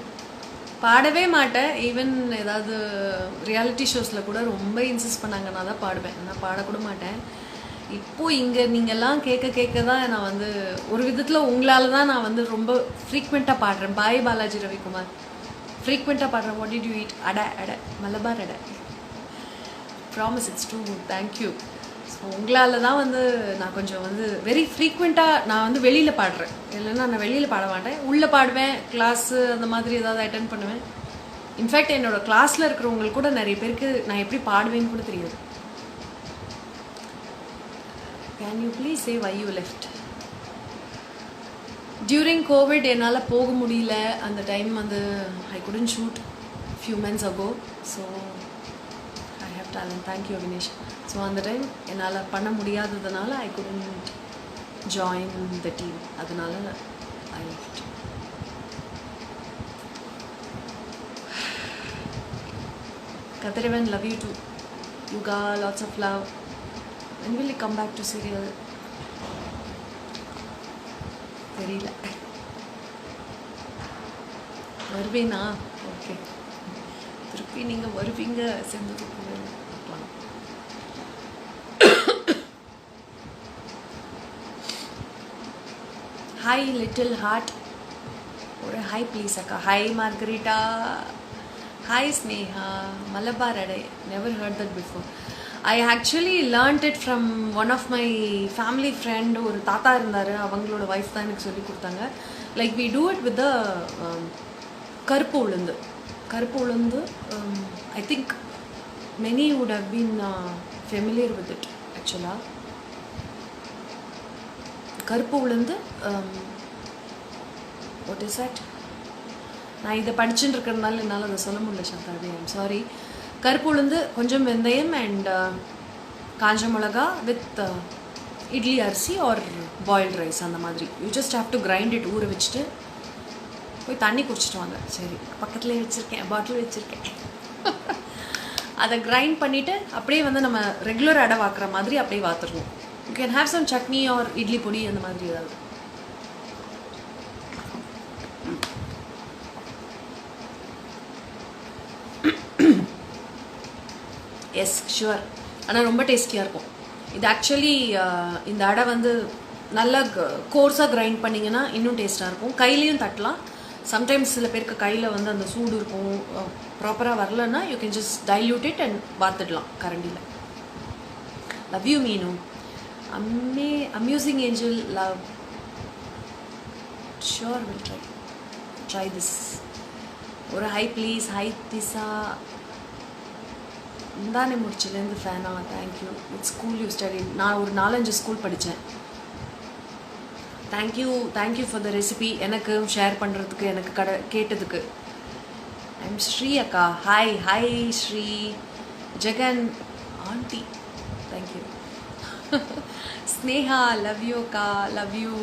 பாடவே மாட்டேன். ஈவன் ஏதாவது ரியாலிட்டி ஷோஸில் கூட ரொம்ப இன்சிஸ்ட் பண்ணாங்கன்னா தான் பாடுவேன், நான் பாடக்கூட மாட்டேன். இப்போது இங்கே நீங்கள்லாம் கேட்க தான் நான் வந்து ஒரு விதத்தில் உங்களால் தான் நான் வந்து ரொம்ப ஃப்ரீக்வெண்ட்டாக பாடுறேன். பாய் பாலாஜி ரவிக்குமார், ஃப்ரீக்வெண்ட்டாக பாடுறேன். What did you eat? அடை மலபார் அடை. Promise it's too good, thank you. So உங்களால் தான் வந்து நான் கொஞ்சம் வந்து வெரி ஃப்ரீக்வெண்ட்டாக நான் வந்து வெளியில் பாடுறேன். இல்லைன்னா நான் வெளியில் பாட மாட்டேன், உள்ளே பாடுவேன், கிளாஸு அந்த மாதிரி ஏதாவது அட்டென்ட் பண்ணுவேன். இன்ஃபேக்ட் என்னோடய கிளாஸில் இருக்கிறவங்களுக்கு கூட நிறைய பேருக்கு நான் எப்படி பாடுவேன்னு கூட தெரியாது. Can you please say why you left? During COVID என்னால் போக முடியல. அந்த டைம் வந்து I couldn't shoot few months ago, so I have talent. Thank you Vinesh. So அந்த டைம் என்னால் பண்ண முடியாததுனால I couldn't join the team. அதனால I left. Katharivan, love you too. You got lots of love. When will you come back to serial? தெரியல, வருவேனா? Okay, திருப்பி நீங்கள் வருவீங்க சேர்ந்து பார்க்கலாம். ஹாய் லிட்டில் ஹார்ட், ஒரு ஹாய் ப்ளீஸ் அக்கா. Hi Margarita, hi Sneha. Malabar adai, never heard that before. I actually learnt it from one of my family friend. ஒரு தாத்தா இருந்தார், அவங்களோட வைஃப் தான் எனக்கு சொல்லி கொடுத்தாங்க. Like we do it with the கருப்பு உளுந்து. I think many would have been familiar with it actually. கருப்பு உளுந்து, what is that? நான் இதை படிச்சுட்டு இருக்கிறதுனால என்னால் அதை சொல்ல முடியல சந்தாதி, ஐம் சாரி. கருப்பு உளுந்து, கொஞ்சம் வெந்தயம் அண்ட் காஞ்ச மிளகா வித் இட்லி அரிசி ஆர் பாயில்ட் ரைஸ், அந்த மாதிரி. You just have to grind it. ஊற வச்சுட்டு போய் தண்ணி குடிச்சிட்டு வாங்க. சரி, பக்கத்துலேயே வச்சுருக்கேன், பாட்டில் வச்சுருக்கேன். அதை கிரைண்ட் பண்ணிவிட்டு அப்படியே வந்து நம்ம ரெகுலர் அடை வாக்குற மாதிரி அப்படியே வாத்துடணும். You can have some chutney or idli podi, அந்த மாதிரி ஏதாவது. எஸ் ஷுவர், ஆனால் ரொம்ப டேஸ்டியாக இருக்கும் இது. ஆக்சுவலி இந்த அடை வந்து நல்லா கோர்ஸாக கிரைண்ட் பண்ணிங்கன்னா இன்னும் டேஸ்ட்டாக இருக்கும். கையிலையும் தட்டலாம். சம்டைம்ஸ் சில பேருக்கு கையில் வந்து அந்த சூடு இருக்கும், ப்ராப்பராக வரலன்னா you can just dilute it and வாத்துடலாம் கரண்டியில். Love you Meenu. Amusing angel, love. Sure will try this. ஒரு ஹை ப்ளீஸ். ஹை திசா, முந்தானே முடிச்சிலேருந்து ஃபேனா, thank you. With school you study. நான் ஒரு 4-5 ஸ்கூல் படித்தேன். தேங்க்யூ ஃபார் த ரெசிபி, எனக்கு ஷேர் பண்ணுறதுக்கு, எனக்கு கேட்டதுக்கு. ஐம் ஸ்ரீ அக்கா. Hi Sri. Jagan aunty, thank you. Sneha, love you அக்கா, love you.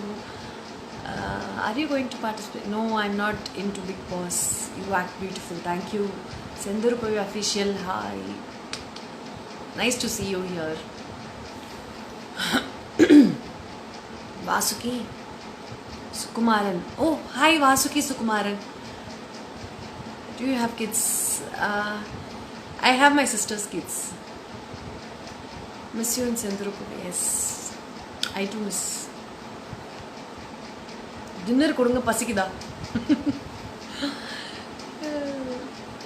Are you going to participate? No, I'm not into Big Boss. You act beautiful. Thank you. Sendur Pavi official. Hi. Nice to see you here. Vasuki Sukumaran. Oh, hi Vasuki Sukumaran. Do you have kids? I have my sister's kids. Miss you in Sendur Pavi. Yes, I do miss. Dinner கொடுங்க, பசிக்குதா?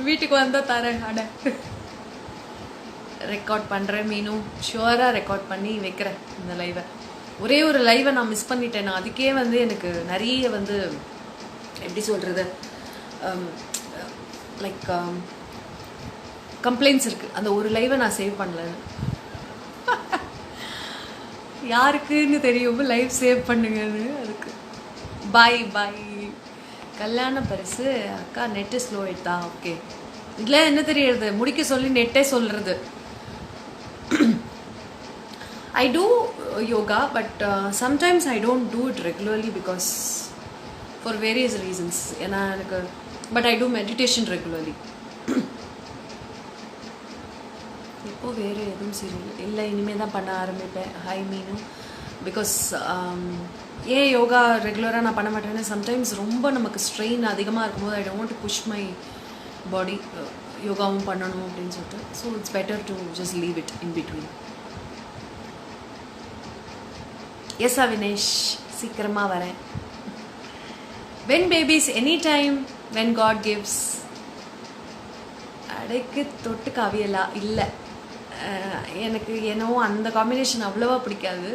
வீட்டுக்கு வந்தால் தரேன். அட record பண்ணுறேன் மீனும், ஷுவராக record பண்ணி வைக்கிறேன் இந்த லைவை. ஒரே ஒரு லைவை நான் மிஸ் பண்ணிட்டேன். நான் அதுக்கே வந்து எனக்கு நிறைய வந்து எப்படி சொல்கிறது, லைக் கம்ப்ளைண்ட்ஸ் இருக்குது. அந்த ஒரு லைவை நான் சேவ் பண்ணலன்னு. யாருக்குன்னு தெரியும் லைவ் சேவ் பண்ணுங்கன்னு. அதுக்கு பாய் பாய். கல்யாண பரிசு அக்கா, நெட்டு ஸ்லோ ஆயிட்டா? ஓகே, இதில் என்ன தெரியுது, முடிக்க சொல்லி நெட்டே சொல்கிறது. I do yoga, but sometimes I don't do it regularly because for various reasons. ஏன்னா எனக்கு, but I do meditation regularly. இப்போ வேறு எதுவும் சீரியல் இல்லை, இனிமேல் தான் பண்ண ஆரம்பிப்பேன். ஹை மீனு. பிகாஸ் ஏன் யோகா ரெகுலராக நான் பண்ண மாட்டேன்னு, சம்டைம்ஸ் ரொம்ப நமக்கு ஸ்ட்ரெயின் அதிகமாக இருக்கும்போது I don't do push my body யோகாவும் பண்ணணும் அப்படின்னு சொல்லிட்டு. So it's better to just leave it in between. Yes Avinesh, சீக்கிரமாக வரேன். When babies any time, when God gives. அடைக்கு தொட்டு கவியலா? இல்லை, எனக்கு என்னவோ அந்த காம்பினேஷன் அவ்வளோவா பிடிக்காது.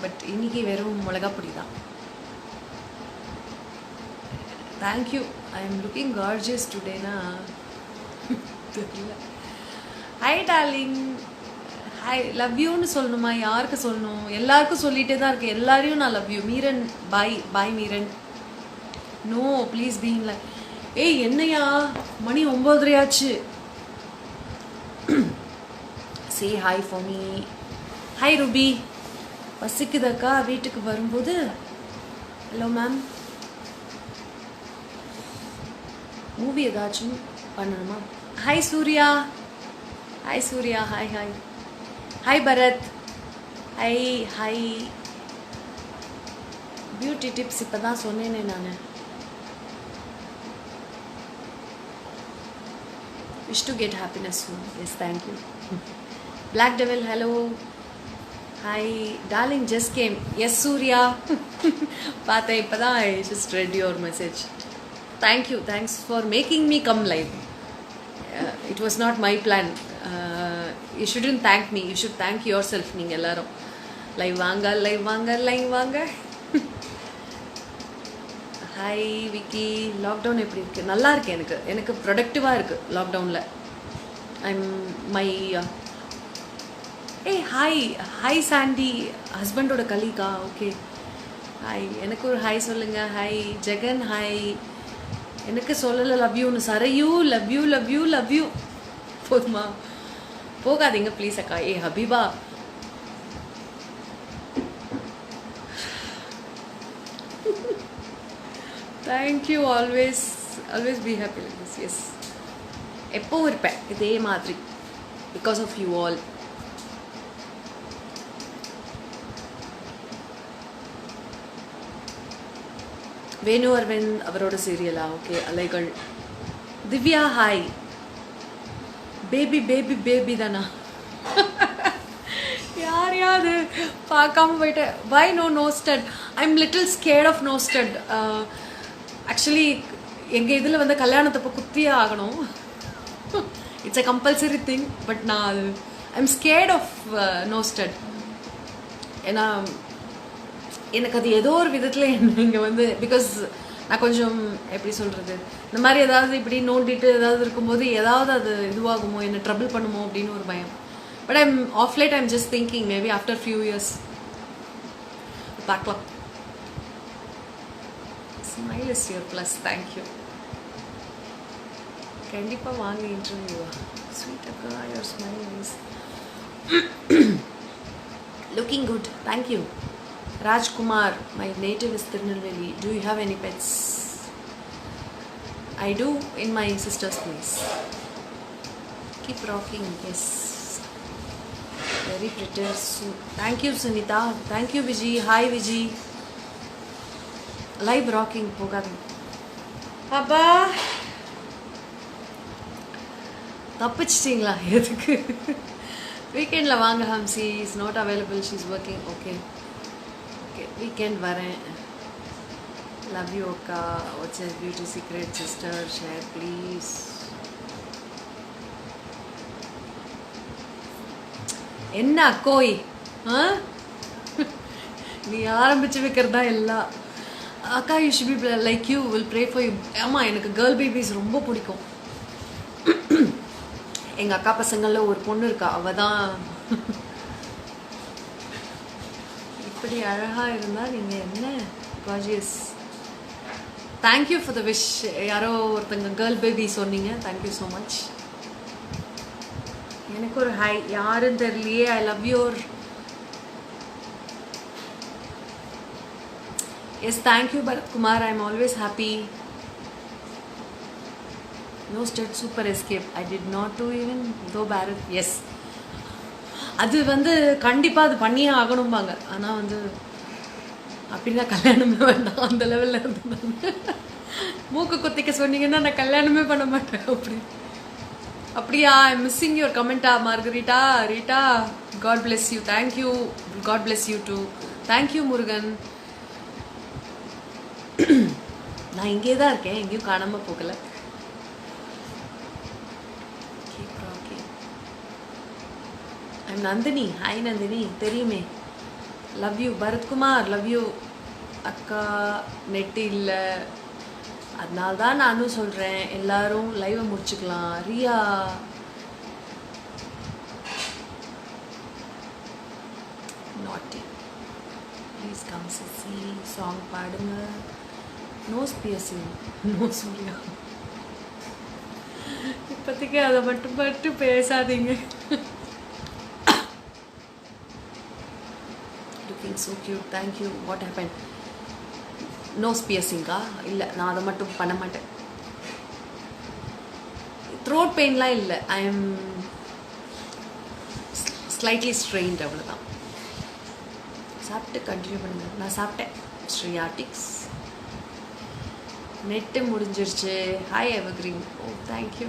பட் இன்னைக்கு வெறும் மிளகா பொடி தான். Thank you. I am looking gorgeous டுடேனா தெரியல. Hi darling. ஹாய், லவ் யூன்னு சொல்லணுமா? யாருக்கு சொல்லணும்? எல்லாருக்கும் சொல்லிகிட்டே தான் இருக்கேன். எல்லாரையும் நான் love you. Meeran, bye bye Meeran. No please being like. ஏய் என்னையா, மணி 9:30 ஆச்சு. Say hi for me. Hi Ruby. பசிக்குதாக்கா வீட்டுக்கு வரும்போது? Hello ma'am. மூவி ஏதாச்சும் பண்ணணுமா? Hi Surya. Hi Surya. Hi hi. Hi Bharath. Hi hi. Beauty tips இப்போ தான் சொன்னேனே நான். wish to get happiness soon. Yes, thank you. Black Devil, hello. Hi, darling, just came. Yes, Surya. Paatha, ipada I just read your message. Thank you. Thanks for making me come live. It was not my plan. You shouldn't thank me. You should thank yourself. Neenga ellarum live vaanga, live vaanga, live vaanga. Hi Vicky. Lockdown எப்படி இருக்குது? நல்லா இருக்கு. எனக்கு ப்ரொடக்டிவாக இருக்குது லாக்டவுனில். I'm my ஏய் hi. Hi Sandy, ஹஸ்பண்டோட கலீகா? Okay hi. எனக்கு ஒரு ஹாய் சொல்லுங்கள். ஹாய் ஜெகன். ஹாய். எனக்கு சொல்லலை லவ் யூன்னு. சரையூ love you love you love you. போதுமா? போகாதீங்க ப்ளீஸ் அக்கா. ஏ Habiba, thank you. always be happy like this. Yes, எப்பவும் இருப்பேன் இதே மாதிரி because of you all. வேணு அரவிந்த் அவரோட சீரியலா? Okay. Alaigal. Divya hi. Baby baby baby தானா? யார் யாரு பார்க்காம போயிட்டேன். Why no stud? I am little scared of no stud. Actually எங்கள் இதில் வந்து கல்யாணத்தப்போ குத்தியே ஆகணும். It's a compulsory thing. But நான் அது I am scared of no stud. ஏன்னா எனக்கு அது ஏதோ ஒரு விதத்தில் இங்கே வந்து பிகாஸ் நான் கொஞ்சம் எப்படி சொல்கிறது, இந்த மாதிரி ஏதாவது இப்படி நோண்டிட்டு ஏதாவது இருக்கும்போது ஏதாவது அது இதுவாகுமோ, என்ன ட்ரபிள் பண்ணுமோ அப்படின்னு ஒரு பயம். But I'm of late I'm just thinking maybe after few years பார்க்கலாம். Smile is your plus. Thank you. கண்டிப்பாக வாங்க இன்டர்வியூவா? ஸ்வீட் அக்கா your smile is Looking good, thank you. Rajkumar, my native is Tirunelveli. Do you have any pets? I do, in my sister's place. Keep rocking, yes. Very pretty. Thank you, Sunita. Thank you, Viji. Hi, Viji. Live rocking. அப்பா தப்பிச்சிட்டிங்களா? எதுக்கு? வீக்கெண்டில் வாங்க Hamsi. Is not available, she is working. Okay okay, weekend வரேன். Love you அக்கா. What's your beauty secret sister? Share please. என்ன அக்கோய், நீ ஆரம்பிச்சு வைக்கிறதா எல்லாம். அக்கா, you should be like you, will pray for you. ஆமாம், எனக்கு கேர்ள் பேபிஸ் ரொம்ப பிடிக்கும். எங்கள் அக்கா பசங்களில் ஒரு பொண்ணு இருக்கா, அவள் தான் இப்படி அழகாக இருந்தால் நீங்கள் என்ன gorgeous. Thank you for the wish. யாரோ ஒருத்தங்க கேர்ள் பேபி சொன்னீங்க, தேங்க்யூ ஸோ மச். எனக்கு ஒரு ஹை, யாருன்னு தெரியலையே. I love your. Yes, thank you Bharath Kumar. I am always happy. No stud super escape. I did not to even though Bharath. S, அது வந்து கண்டிப்பாக அது பண்ணியே ஆகணும்பாங்க. ஆனால் வந்து அப்படின்னா கல்யாணமே வேண்டாம், அந்த லெவலில் இருந்து மூக்கு குத்திக்க சொன்னீங்கன்னா நான் கல்யாணமே பண்ண மாட்டேன். அப்படியா? ஐ எம் மிஸ்ஸிங் யுவர் கமெண்டா Margarita. Rita, God bless you. Thank you. God bless you too. Thank you Murugan. நான் இங்கே தான் இருக்கேன், எங்கேயும் காணாமல் போகல. ஐம் நந்தினி. ஹாய் நந்தினி, தெரியுமே. Love you Bharathkumar. Love you அக்கா. நெட்டு இல்லை, அதனால தான் நானும் சொல்கிறேன் எல்லாரும் லைவை முடிச்சுக்கலாம். ரியா, நாட்டி ப்ளீஸ் கம் சிசி. சாங் பாடுங்க. Nose piercing. நோ சூர்யா, இப்போதைக்கு அதை மட்டும் பேசாதீங்க. Looking so cute. Thank you. What happen? Nose பியர்சிங்கா? இல்லை, நான் அதை மட்டும் பண்ண மாட்டேன். த்ரோட் பெயின்லாம் இல்லை. ஐ எம் ஸ்லைட்லி ஸ்ட்ரெயின்ட், அவ்வளோதான். சாப்பிட்டு கண்டினியூ பண்ணுங்க. நான் சாப்பிட்டேன். ஸ்ரீயாட்டிக்ஸ். நெட்டு முடிஞ்சிருச்சு. Hi evergreen. Oh, thank you.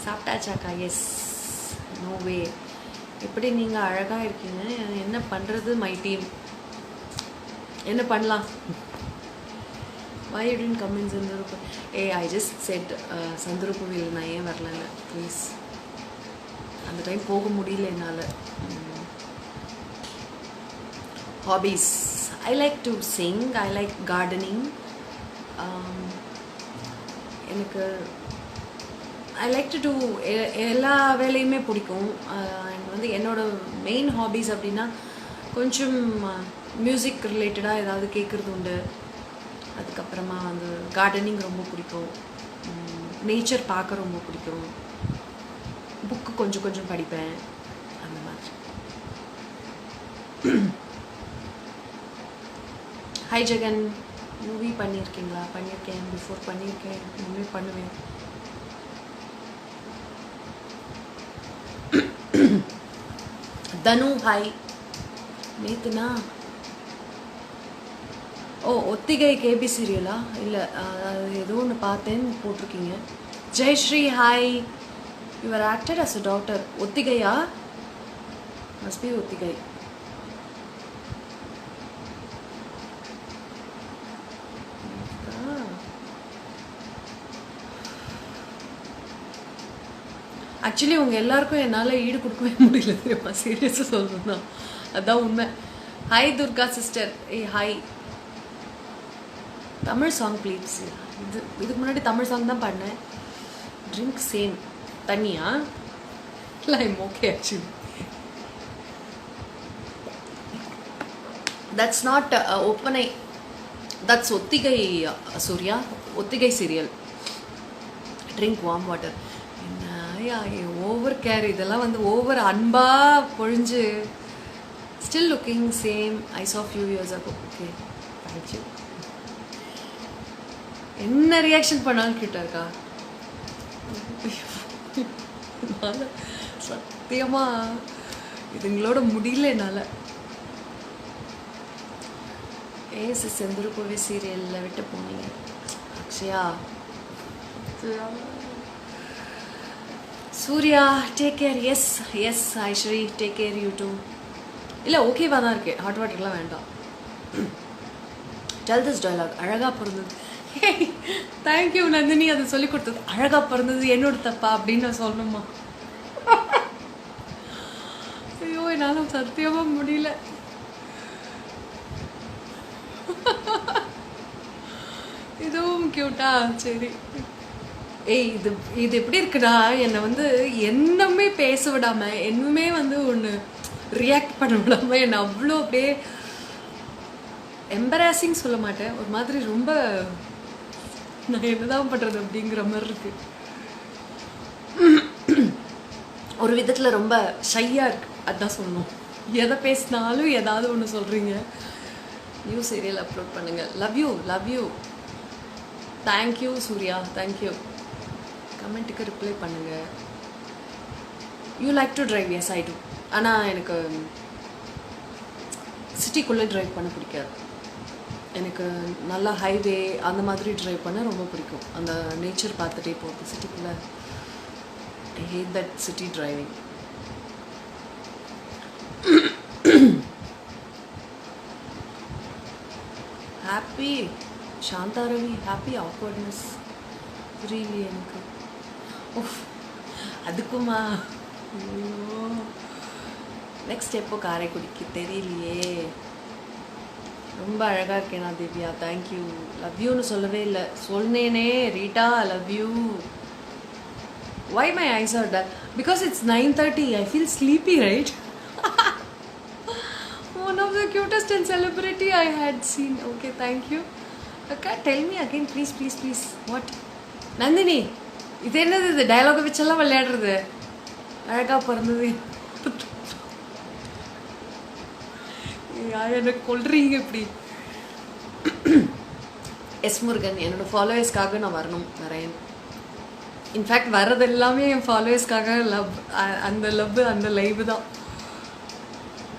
சாப்பிட்டாச்சாக்கா? எஸ். No way. எப்படி நீங்கள் அழகாக இருக்கீங்க. என்ன பண்ணுறது மை டீம்? என்ன பண்ணலாம்? Why you didn't come in Sandrupu? Hey, I just said Sandrupuவில் நான் ஏன் வரலன்னு. ப்ளீஸ், அந்த டைம் போக முடியல என்னால். Hobbies, I like to Singh. I like gardening. எனக்கு ஐ லைக் டு டூ எல்லா வேலையுமே பிடிக்கும். அண்ட் வந்து என்னோட மெயின் ஹாபீஸ் அப்படின்னா கொஞ்சம் மியூசிக் ரிலேட்டடாக ஏதாவது கேட்குறது உண்டு. அதுக்கப்புறமா வந்து கார்டனிங் ரொம்ப பிடிக்கும். நேச்சர் பார்க்க ரொம்ப பிடிக்கும். புக்கு கொஞ்சம் கொஞ்சம் படிப்பேன், அந்த மாதிரி. ஹாய் ஜெகன். மூவி பண்ணியிருக்கீங்களா? பண்ணியிருக்கேன். பிஃபோர் பண்ணியிருக்கேன். இனிமேல் பண்ணுவேன். தனு ஹாய். நேத்துனா ஓ ஒத்திகை கேபி சீரியலா? இல்லை, ஏதோ ஒன்று பார்த்தேன்னு போட்டிருக்கீங்க. Jayashree hi. Your acted as a doctor. ஒத்திகையா? மஸ்ட் பி ஒத்திகை. ஆக்சுவலி உங்கள் எல்லாருக்கும் என்னால் ஈடு கொடுக்கவே முடியல தெரியுமா? சீரியஸாக சொல்லணும்னா அதுதான் உண்மை. Hi Durga sister. ஏய் ஹாய். Tamil song please. இதுக்கு முன்னாடி தமிழ் சாங் தான் பாடினேன். Drink same. தண்ணியா? இல்லை, I'm okay actually. That's not ஒப்பனை, தட்ஸ் ஒத்திகை சூர்யா. ஒத்திகை சீரியல். Drink warm water. என்ன ஐயா ஓவர் கேர் இதெல்லாம் வந்து ஓவர் அன்பாக பொழிஞ்சு still looking same I saw few years ago. Okay thank you. என்ன ரியாக்ஷன் பண்ணாலும் கிட்ட இருக்கா சத்தியமா இதுங்களோட முடியல என்னால். ஏசு செந்திருக்கோவே சீரியலில் விட்டு போனீங்க Akshaya. Surya take care. Yes yes Aishwari take care you too. இல்லை ஓகேவா தான் இருக்கு, ஹாட் வாட்டர்லாம் வேண்டாம். Tell this dialogue. அழகாக பிறந்தது. தேங்க்யூ நந்தினி, அதை சொல்லி கொடுத்தது. அழகாக பிறந்தது என்னோட தப்பா அப்படின்னு நான் சொல்லணுமா? ஐயோ என்னால் சத்தியமாக முடியல. இதுவும் கியூட்டா? சரி. ஏய் இது இது எப்படி இருக்குடா, என்னை வந்து என்னமே பேச விடாம என்னமே வந்து ஒன்று ரியாக்ட் பண்ண விடாம என்னை அவ்வளோ அப்படியே எம்பராசிங் சொல்ல மாட்டேன், ஒரு மாதிரி ரொம்ப நான் என்னதான் பண்றது அப்படிங்கிற மாதிரி இருக்கு. ஒரு விதத்தில் ரொம்ப ஷையாக இருக்கு, அதான் சொல்லணும். எதை பேசினாலும் ஏதாவது ஒன்று சொல்கிறீங்க. நியூ சீரியல் அப்லோட் பண்ணுங்கள். Love you love you. Thank you Surya thank you. கமெண்ட்டுக்கு ரிப்ளை பண்ணுங்கள். You like to drive? Yes I do. ஆனால் எனக்கு சிட்டிக்குள்ளே ட்ரைவ் பண்ண பிடிக்காது. எனக்கு நல்லா ஹைவே அந்த மாதிரி ட்ரைவ் பண்ண ரொம்ப பிடிக்கும். அந்த நேச்சர் பார்த்துட்டே போகிறது சிட்டிக்குள்ளே. I hate that city driving. Happy Shantha Ravi. Happy awkwardness புரியலையே எனக்கு. ஓ அதுக்குமா? ஐயோ நெக்ஸ்ட் எப்போ காரைக்குடிக்கு தெரியலையே. ரொம்ப அழகாக இருக்கேனா திவ்யா? தேங்க்யூ. லவ் யூன்னு சொல்லவே இல்லை, சொன்னேனே Rita love you. Why my eyes are dull? Because it's 9:30. I feel sleepy, right? One of the cutest and celebrity I had seen. Okay, thank you. Okay, tell me again, please, please, please. What? Nandini, இது என்னது? இது dialogue வச்செல்லாம் விளையாடுறது. அழகா பிறந்தது. என்ன கொல்றீங்க இப்படி? S Murugan, என்னோட ஃபாலோவர்ஸ்க்காக நான் வரேன். இன்ஃபேக்ட் வர்றது எல்லாமே என் ஃபாலோவர்ஸ்க்காக. லவ், அந்த லவ் அந்த லைவ் தான்.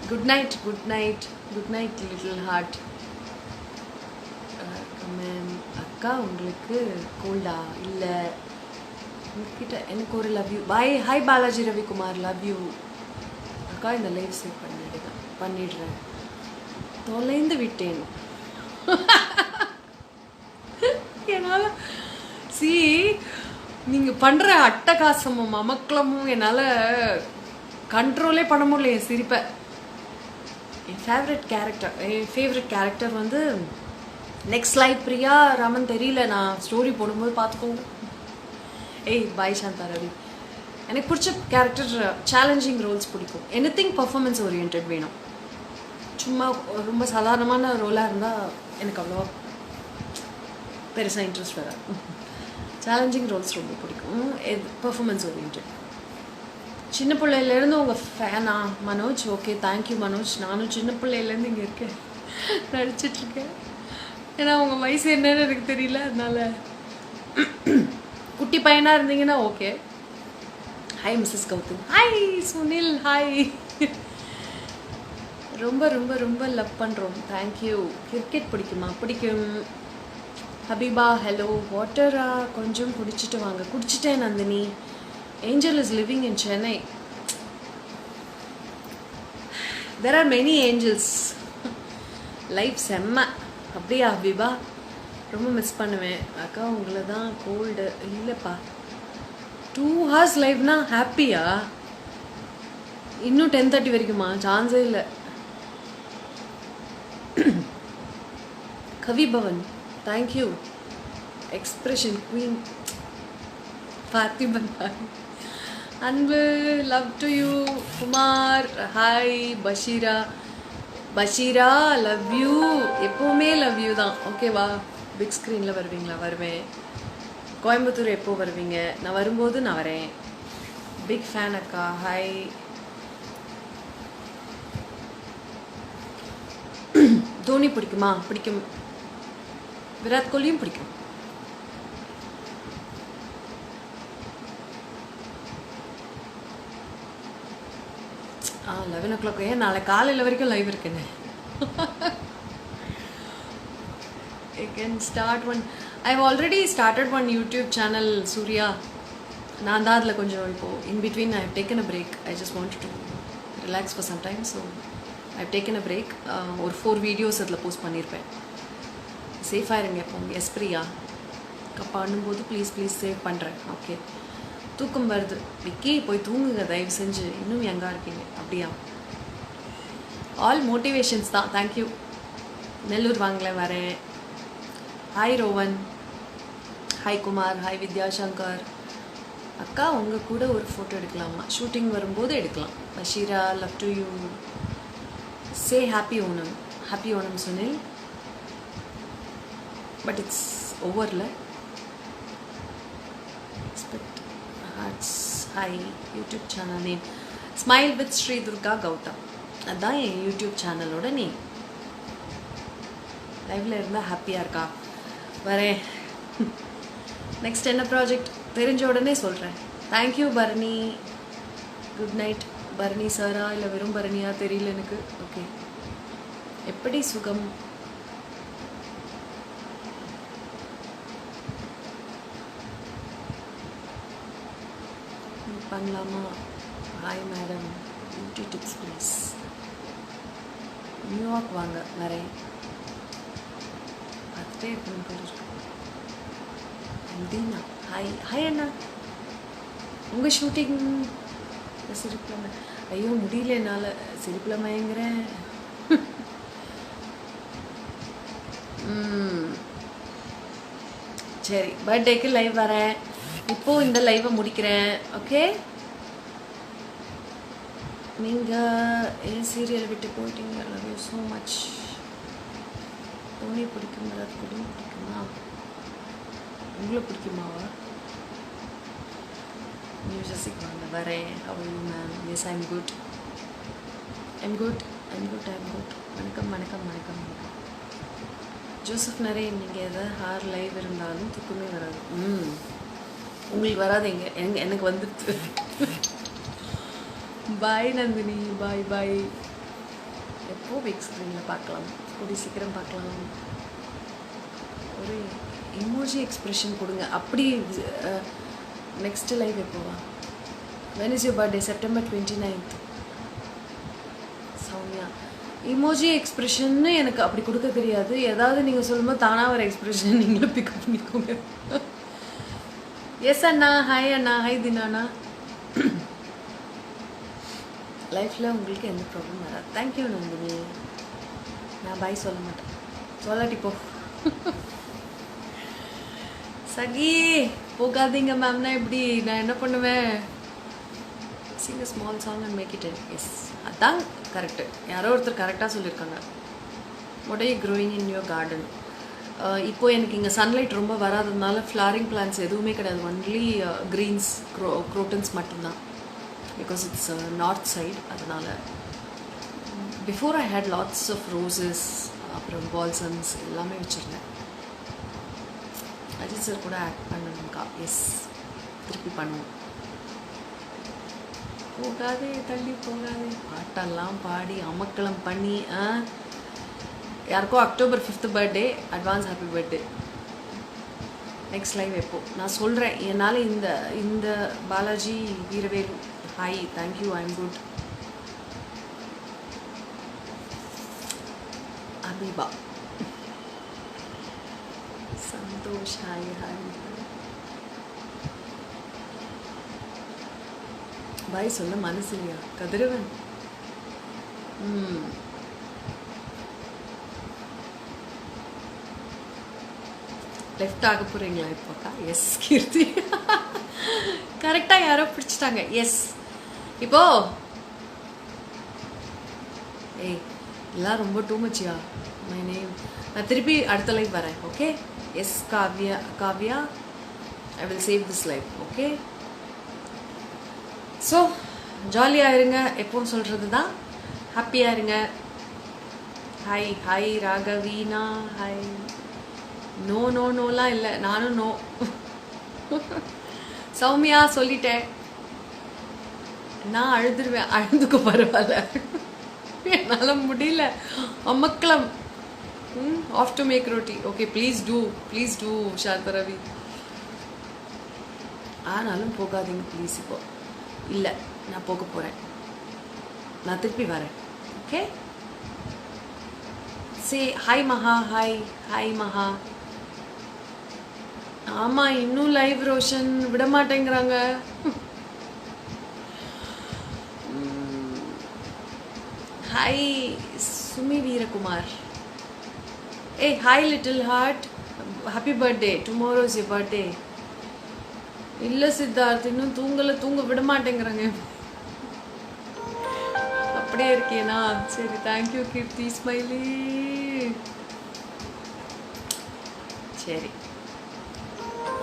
Good night good night good night little heart. Comment. அக்கா உங்களுக்கு கோல்டா? இல்லை உங்ககிட்ட எனக்கு ஒரு love you. Bye. Hi Balaji Ravikumar, love you. அக்கா இந்த லைவ் சேவ் பண்ணிடுறேன். தொலைந்து விட்டேன். என்னால் நீங்கள் பண்ணுற அட்டகாசமும் அமக்கலமும் என்னால் கண்ட்ரோலே பண்ண முடியல என் சிரிப்பை. என் ஃபேவரட் கேரக்டர் வந்து நெக்ஸ்ட் லைஃப் பிரியா ராமன். தெரியல, நான் ஸ்டோரி போடும்போது பார்த்துக்கோங்க. ஏய் பாய் சாந்தா ரவி. எனக்கு பிடிச்ச கேரக்டர் சேலஞ்சிங் ரோல்ஸ் பிடிக்கும். எனிதிங் பர்ஃபார்மன்ஸ் ஓரியன்ட் வேணும். சும்மா ரொம்ப சாதாரணமான ரோலாக இருந்தால் எனக்கு அவ்வளோவா பெருசாக இன்ட்ரெஸ்ட் வராது. சேலஞ்சிங் ரோல்ஸ் ரொம்ப பிடிக்கும். Performance orient. சின்ன பிள்ளையிலேருந்து உங்கள் ஃபேனா மனோஜ்? Okay thank you Manoj. நானும் சின்ன பிள்ளையிலேருந்து இங்கே இருக்கேன், நடிச்சிட்ருக்கேன். ஏன்னா உங்கள் வயசு என்னன்னு எனக்கு தெரியல, அதனால் குட்டி பையனாக இருந்தீங்கன்னா okay. Hi Mrs Gautam. Hi Sunil. Hi. ரொம்ப ரொம்ப ரொம்ப லவ் பண்ணுறோம். தேங்க்யூ. கிரிக்கெட் பிடிக்குமா? பிடிக்கும். ஹபீபா ஹலோ. வாட்டரா? கொஞ்சம் குடிச்சிட்டு வாங்க. குடிச்சிட்டேன் Nandhini. Angel is living in Chennai. There are many angels. Life செம்ம. அப்படியா ஹபீபா? ரொம்ப மிஸ் பண்ணுவேன் அக்கா உங்களை தான். கோல்டு இல்லைப்பா. 2 hours லைவ்னா ஹாப்பியா? இன்னும் 10:30 வரைக்குமா? சான்ஸே இல்லை. Kavi Pavan thank you. Expression queen Parthiban. Anbu love to you. Kumar hi. Basheera love you. எப்போவுமே லவ் யூ தான். ஓகேவா? பிக் ஸ்க்ரீனில் வருவீங்களா? வருவேன். கோயம்புத்தூர் எப்போ வருவீங்க? நான் வரும்போது நான் வரேன். பிக் ஃபேன் அக்கா. ஹாய். தோனி பிடிக்குமா? பிடிக்கும். விராட் கோலியும் பிடிக்கும். ஆ 11 o'clock. ஏன் நாளை காலையில் வரைக்கும் லைவ் இருக்குன்னு. I can start one. I've already started one YouTube channel, Surya. நான் தான் அதில் கொஞ்சம் இப்போது in between I have taken a break. I just wanted to relax for some time, so I have taken a break. ஒரு 4 videos அதில் post பண்ணியிருப்பேன். சேஃபாக இருங்க இப்போ. எஸ் பிரியா பண்ணும்போது ப்ளீஸ் சேவ் பண்ணுறேன். ஓகே. தூக்கம் வருது விக்கி, போய் தூங்குங்க தயவு செஞ்சு, இன்னும் யங்காக இருக்கீங்க. அப்படியா? ஆல் மோட்டிவேஷன்ஸ் தான். தேங்க்யூ. நெல்லூர் வாங்கல வரேன். Hi Rowan. Hi Kumar. Hi Vidyashankar. அக்கா உங்கள் கூட ஒரு ஃபோட்டோ எடுக்கலாமா? ஷூட்டிங் வரும்போது எடுக்கலாம். Basheera love to you. Say happy Onam. Happy Onam Sunil. But it's ஓவரில். Expect hearts. Hi. YouTube channel name smile with Sri Durga Gautam. அதுதான் என் யூடியூப் சேனலோட நேம். லைவில் இருந்தால் ஹாப்பியாக இருக்கா? வரேன். நெக்ஸ்ட் என்ன ப்ராஜெக்ட் தெரிஞ்ச உடனே சொல்கிறேன். Thank you Bharani. Good night. Bharani சாரா இல்லை வெறும் பரணியா தெரியல எனக்கு. ஓகே. எப்படி சுகம்? பண்ணலாமா? Hi madam. Beauty tips please. New York வாங்க வரேன். பார்த்துட்டே இருக்கணும் போல இருக்கு. தீனா. ஹாய். ஹாய் அண்ணா. உங்கள் ஷூட்டிங் சிரிப்பில் ஐயோ முடியல என்னால். சிரிப்பில் மயங்குறேன். சரி பர்த்டேக்கு லைவ் வரேன். இப்போது இந்த லைவை முடிக்கிறேன். ஓகே. நீங்கள் ஏன் சீரியல் விட்டு போயிட்டீங்க? Love you so much. Dhoni பிடிக்கும். விராட் கோலி பிடிக்குமா? உங்களை பிடிக்குமாவா? நியூ ஜெர்சிக்கு வாங்க வரேன். How you ma'am? Yes I'm good. வணக்கம் வணக்கம் வணக்கம். ஜோசப் நரேன். நீங்கள் எதாவது ஹார் லைவ் இருந்தாலும் தூக்கமே வராது. உங்களுக்கு வராதுங்க. எனக்கு வந்துடுது. பாய் நந்தினி. பாய். எப்போ பிக் ஸ்க்ரீனில் பார்க்கலாம்? கூடி சீக்கிரம் பார்க்கலாம். ஒரு இமோஜி எக்ஸ்ப்ரெஷன் கொடுங்க. அப்படி நெக்ஸ்ட் லைவ் எப்போவா? When is your birthday? September 29th. Soumya. Emoji எக்ஸ்ப்ரெஷன்னு எனக்கு அப்படி கொடுக்க தெரியாது. ஏதாவது நீங்கள் சொல்லும்போது தானாக ஒரு எக்ஸ்ப்ரெஷன் நீங்களும் பிக்கப் பண்ணிக்கோங்க. எஸ் அண்ணா. ஹாய் அண்ணா. ஹாய் தினாண்ணா. லைஃப்பில் உங்களுக்கு எந்த ப்ராப்ளம் வராது. தேங்க்யூ நந்தினி. நான் பாய் சொல்ல மாட்டேன். சொல்லாட்டி போ. சகி போகாதீங்க மேம்னா எப்படி? நான் என்ன பண்ணுவேன்? Sing small song and make it என். எஸ் அதான் கரெக்டு. யாரோ ஒருத்தர் கரெக்டாக சொல்லியிருக்காங்க. What are you growing in your garden? இப்போது எனக்கு இங்கே சன்லைட் ரொம்ப வராததுனால ஃப்ளாரிங் பிளான்ஸ் எதுவுமே கிடையாது. ஒன்லி க்ரீன்ஸ் க்ரோட்டன்ஸ் மட்டும்தான். Because it's north side. அதனால் before I had lots of roses, அப்புறம் பால்சம்ஸ் எல்லாமே வச்சுருந்தேன். அஜித் சார் கூட ஆக்ட் பண்ணணும்க்கா. எஸ் திருப்பி பண்ணுவோம். போகாதே தள்ளி போகாதே பாட்டெல்லாம் பாடி அமக்களம் பண்ணி. யாருக்கோ October 5th birthday. Advance happy birthday. Next live எப்போ நான் சொல்கிறேன். என்னால் இந்த Balaji Veeravelu. Hi. Thank you. I am good. Habiba. Santhosh. Hi. Bye சொல்ல மனசு இல்லையா? கதிரவன். லெஃப்ட் ஆக போகிறீங்களா இப்போக்கா? எஸ் கீர்த்தி. கரெக்டாக யாரோ பிடிச்சிட்டாங்க. எஸ் இப்போ ஏய் எல்லாம் ரொம்ப டூ மச்சியா. My name. நான் திருப்பி அடுத்த லைவ் வரேன். Okay. Yes Kavya. I will save this live. Okay. So ஜாலியாக இருங்க, எப்பவும் சொல்கிறது தான், ஹாப்பியாக இருங்க. Hi hi Raghaveena, hi. No no நோலாம் இல்லை, நானும் நோ. சௌமியா சொல்லிட்டேன், நான் அழுதுருவேன், அழுதுக்க பரவாயில்ல, என்னால் முடியல, அமக்கலாம். Have to make roti. Okay, please to Shantha Ravi. ஆனாலும் போகாதீங்க ப்ளீஸ். இப்போ இல்லை, நான் போக போகிறேன், நான் திருப்பி வரேன். Okay, say hi Maha, hi Maha. ஆமாம், இன்னும் லைவ் ரோஷன் விட மாட்டேங்கிறாங்க. ஹாய் சுமி வீரகுமார். ஏய் hi little heart, happy birthday. Tomorrow is your birthday. இல்லை சித்தார்த், இன்னும் தூங்க விட மாட்டேங்கிறாங்க. அப்படியே இருக்கேனா? சரி, தேங்க்யூ கீர்த்தி ஸ்மைலி. சரி,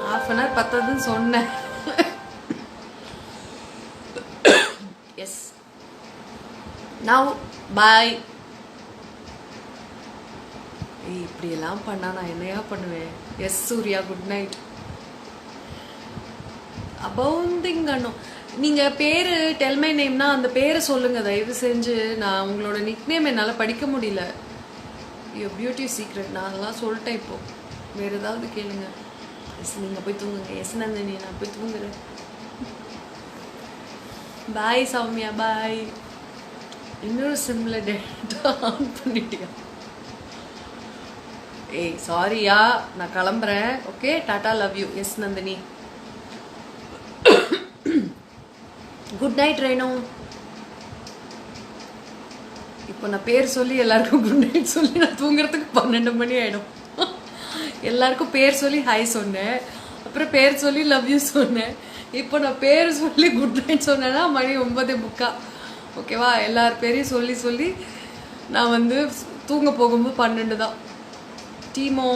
ஹாஃப் அன் ஹவர் பத்ததுன்னு சொன்னேன். Yes, now bye. இப்படியெல்லாம் பண்ணா நான் என்னையா பண்ணுவேன்? Yes Surya, good night. அபவுண்டிங் அண்ணும். நீங்கள் பேர் டெல்மை நேம்னா அந்த பேரை சொல்லுங்கள் தயவு செஞ்சு. நான் உங்களோட நிக் நேம் என்னால் படிக்க முடியல. யோ பியூட்டி சீக்ரெட் நான் அதெல்லாம் சொல்லிட்டேன். இப்போது வேறு ஏதாவது கேளுங்க. எஸ், நீங்கள் போய் தூங்குங்க. எஸ் நந்தினி, நான் போய் தூங்குறேன். பாய் சௌமியா, பாய். இன்னொரு சிம்ல டேட்டா ஆன் பண்ணிட்டியா? ஏய் சாரியா, நான் கிளம்புறேன். ஓகே, டாட்டா, love you. Yes Nandini, good night Renu. இப்போ நான் பேர் சொல்லி எல்லாருக்கும் குட் நைட் சொல்லி நான் தூங்குறதுக்கு 12 மணி ஆகிடும். எல்லாருக்கும் பேர் சொல்லி ஹாய் சொன்னேன், அப்புறம் பேர் சொல்லி லவ் யூ சொன்னேன். இப்போ நான் பேர் சொல்லி குட் நைட் சொன்னேன்னா மணி 9:45. ஓகேவா? எல்லார் பேரையும் சொல்லி சொல்லி நான் வந்து தூங்க போகும்போது 12 தான். டீமோ,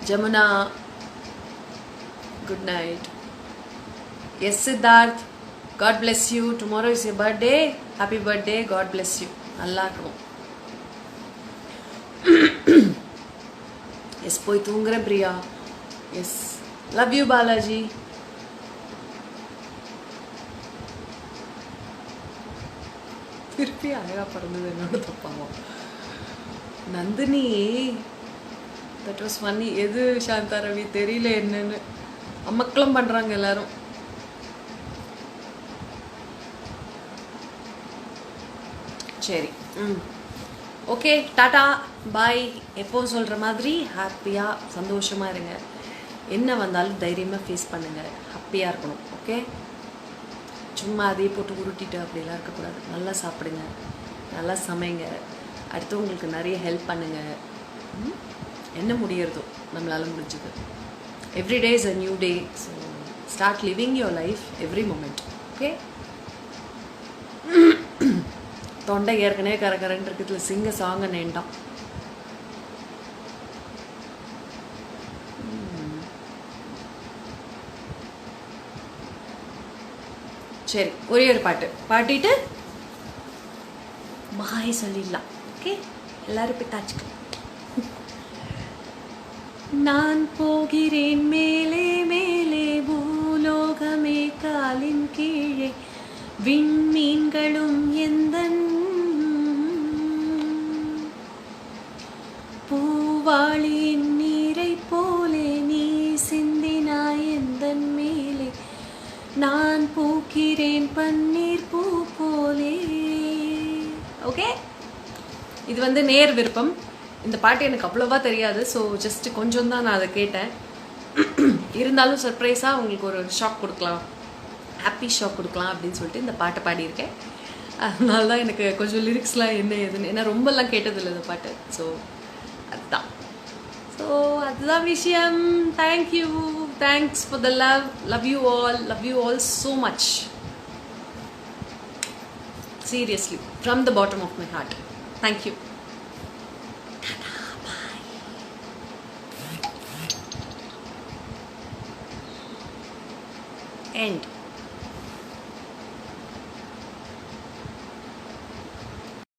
Jamuna, good night. Yes Siddharth, God bless you. Tomorrow is your birthday. Happy birthday, God bless you. நல்லா இருக்கணும். எஸ், போய் தூங்குறேன் Priya. Yes, love you Balaji. திருப்பி அழகா பிறந்தது என்னோட தப்பாகும். Nandhini, that was funny. எது சாந்தா ரவி தெரியல என்னன்னு. அமக்கலம் பண்ணுறாங்க எல்லாரும். சரி, ஓகே, டாட்டா பாய். எப்போவும் சொல்கிற மாதிரி ஹாப்பியாக சந்தோஷமாக இருங்க. என்ன வந்தாலும் தைரியமாக ஃபேஸ் பண்ணுங்கள். ஹாப்பியாக இருக்கணும். ஓகே, சும்மா அதையே போட்டு உருட்டிட்டு அப்படிலாம் இருக்கக்கூடாது. நல்லா சாப்பிடுங்க, நல்லா சமைங்க, அடுத்தவங்களுக்கு நிறைய ஹெல்ப் பண்ணுங்கள். என்ன முடியறதோ நம்மளால் முடிஞ்சது. Every day is a new day. So start living your life every moment. Okay, தொண்டை ஏற்கனவே கரகரன்னு இருக்கிறதுல சிங்க சாங்க நேண்டாம். சரி, ஒரே ஒரு பாட்டு பாடிட்டு பாய் சொல்லிடலாம். ஓகே, எல்லாரும் போய் தாச்சுக்கலாம். நான் போகிறேன் மேலே மேலே, பூலோகமே காலின் கீழே, விண்மீன்களும் எந்தன் பூவாளியின் நீரை போலே, நீ சிந்தினாய் எந்தன் மேலே, நான் பூக்கிறேன் பன்னீர் பூ போலே. ஓகே, இது வந்து நேர் விருப்பம். இந்த பாட்டு எனக்கு அவ்வளோவா தெரியாது. ஸோ ஜஸ்ட் கொஞ்சம் தான் நான் அதை கேட்டேன். இருந்தாலும் சர்ப்ரைஸாக உங்களுக்கு ஒரு ஷாக் கொடுக்கலாம், ஹாப்பி ஷாக் கொடுக்கலாம் அப்படின்னு சொல்லிட்டு இந்த பாட்டை பாடியிருக்கேன். அதனால தான் எனக்கு கொஞ்சம் லிரிக்ஸ்லாம் என்ன ஏதுன்னு, ஏன்னா ரொம்பலாம் கேட்டதில்லை இந்த பாட்டு. ஸோ அதுதான். ஸோ அதுதான் விஷயம். Thank you, thanks for the love. Love you all so much. Seriously, from the bottom of my heart. Thank you. End.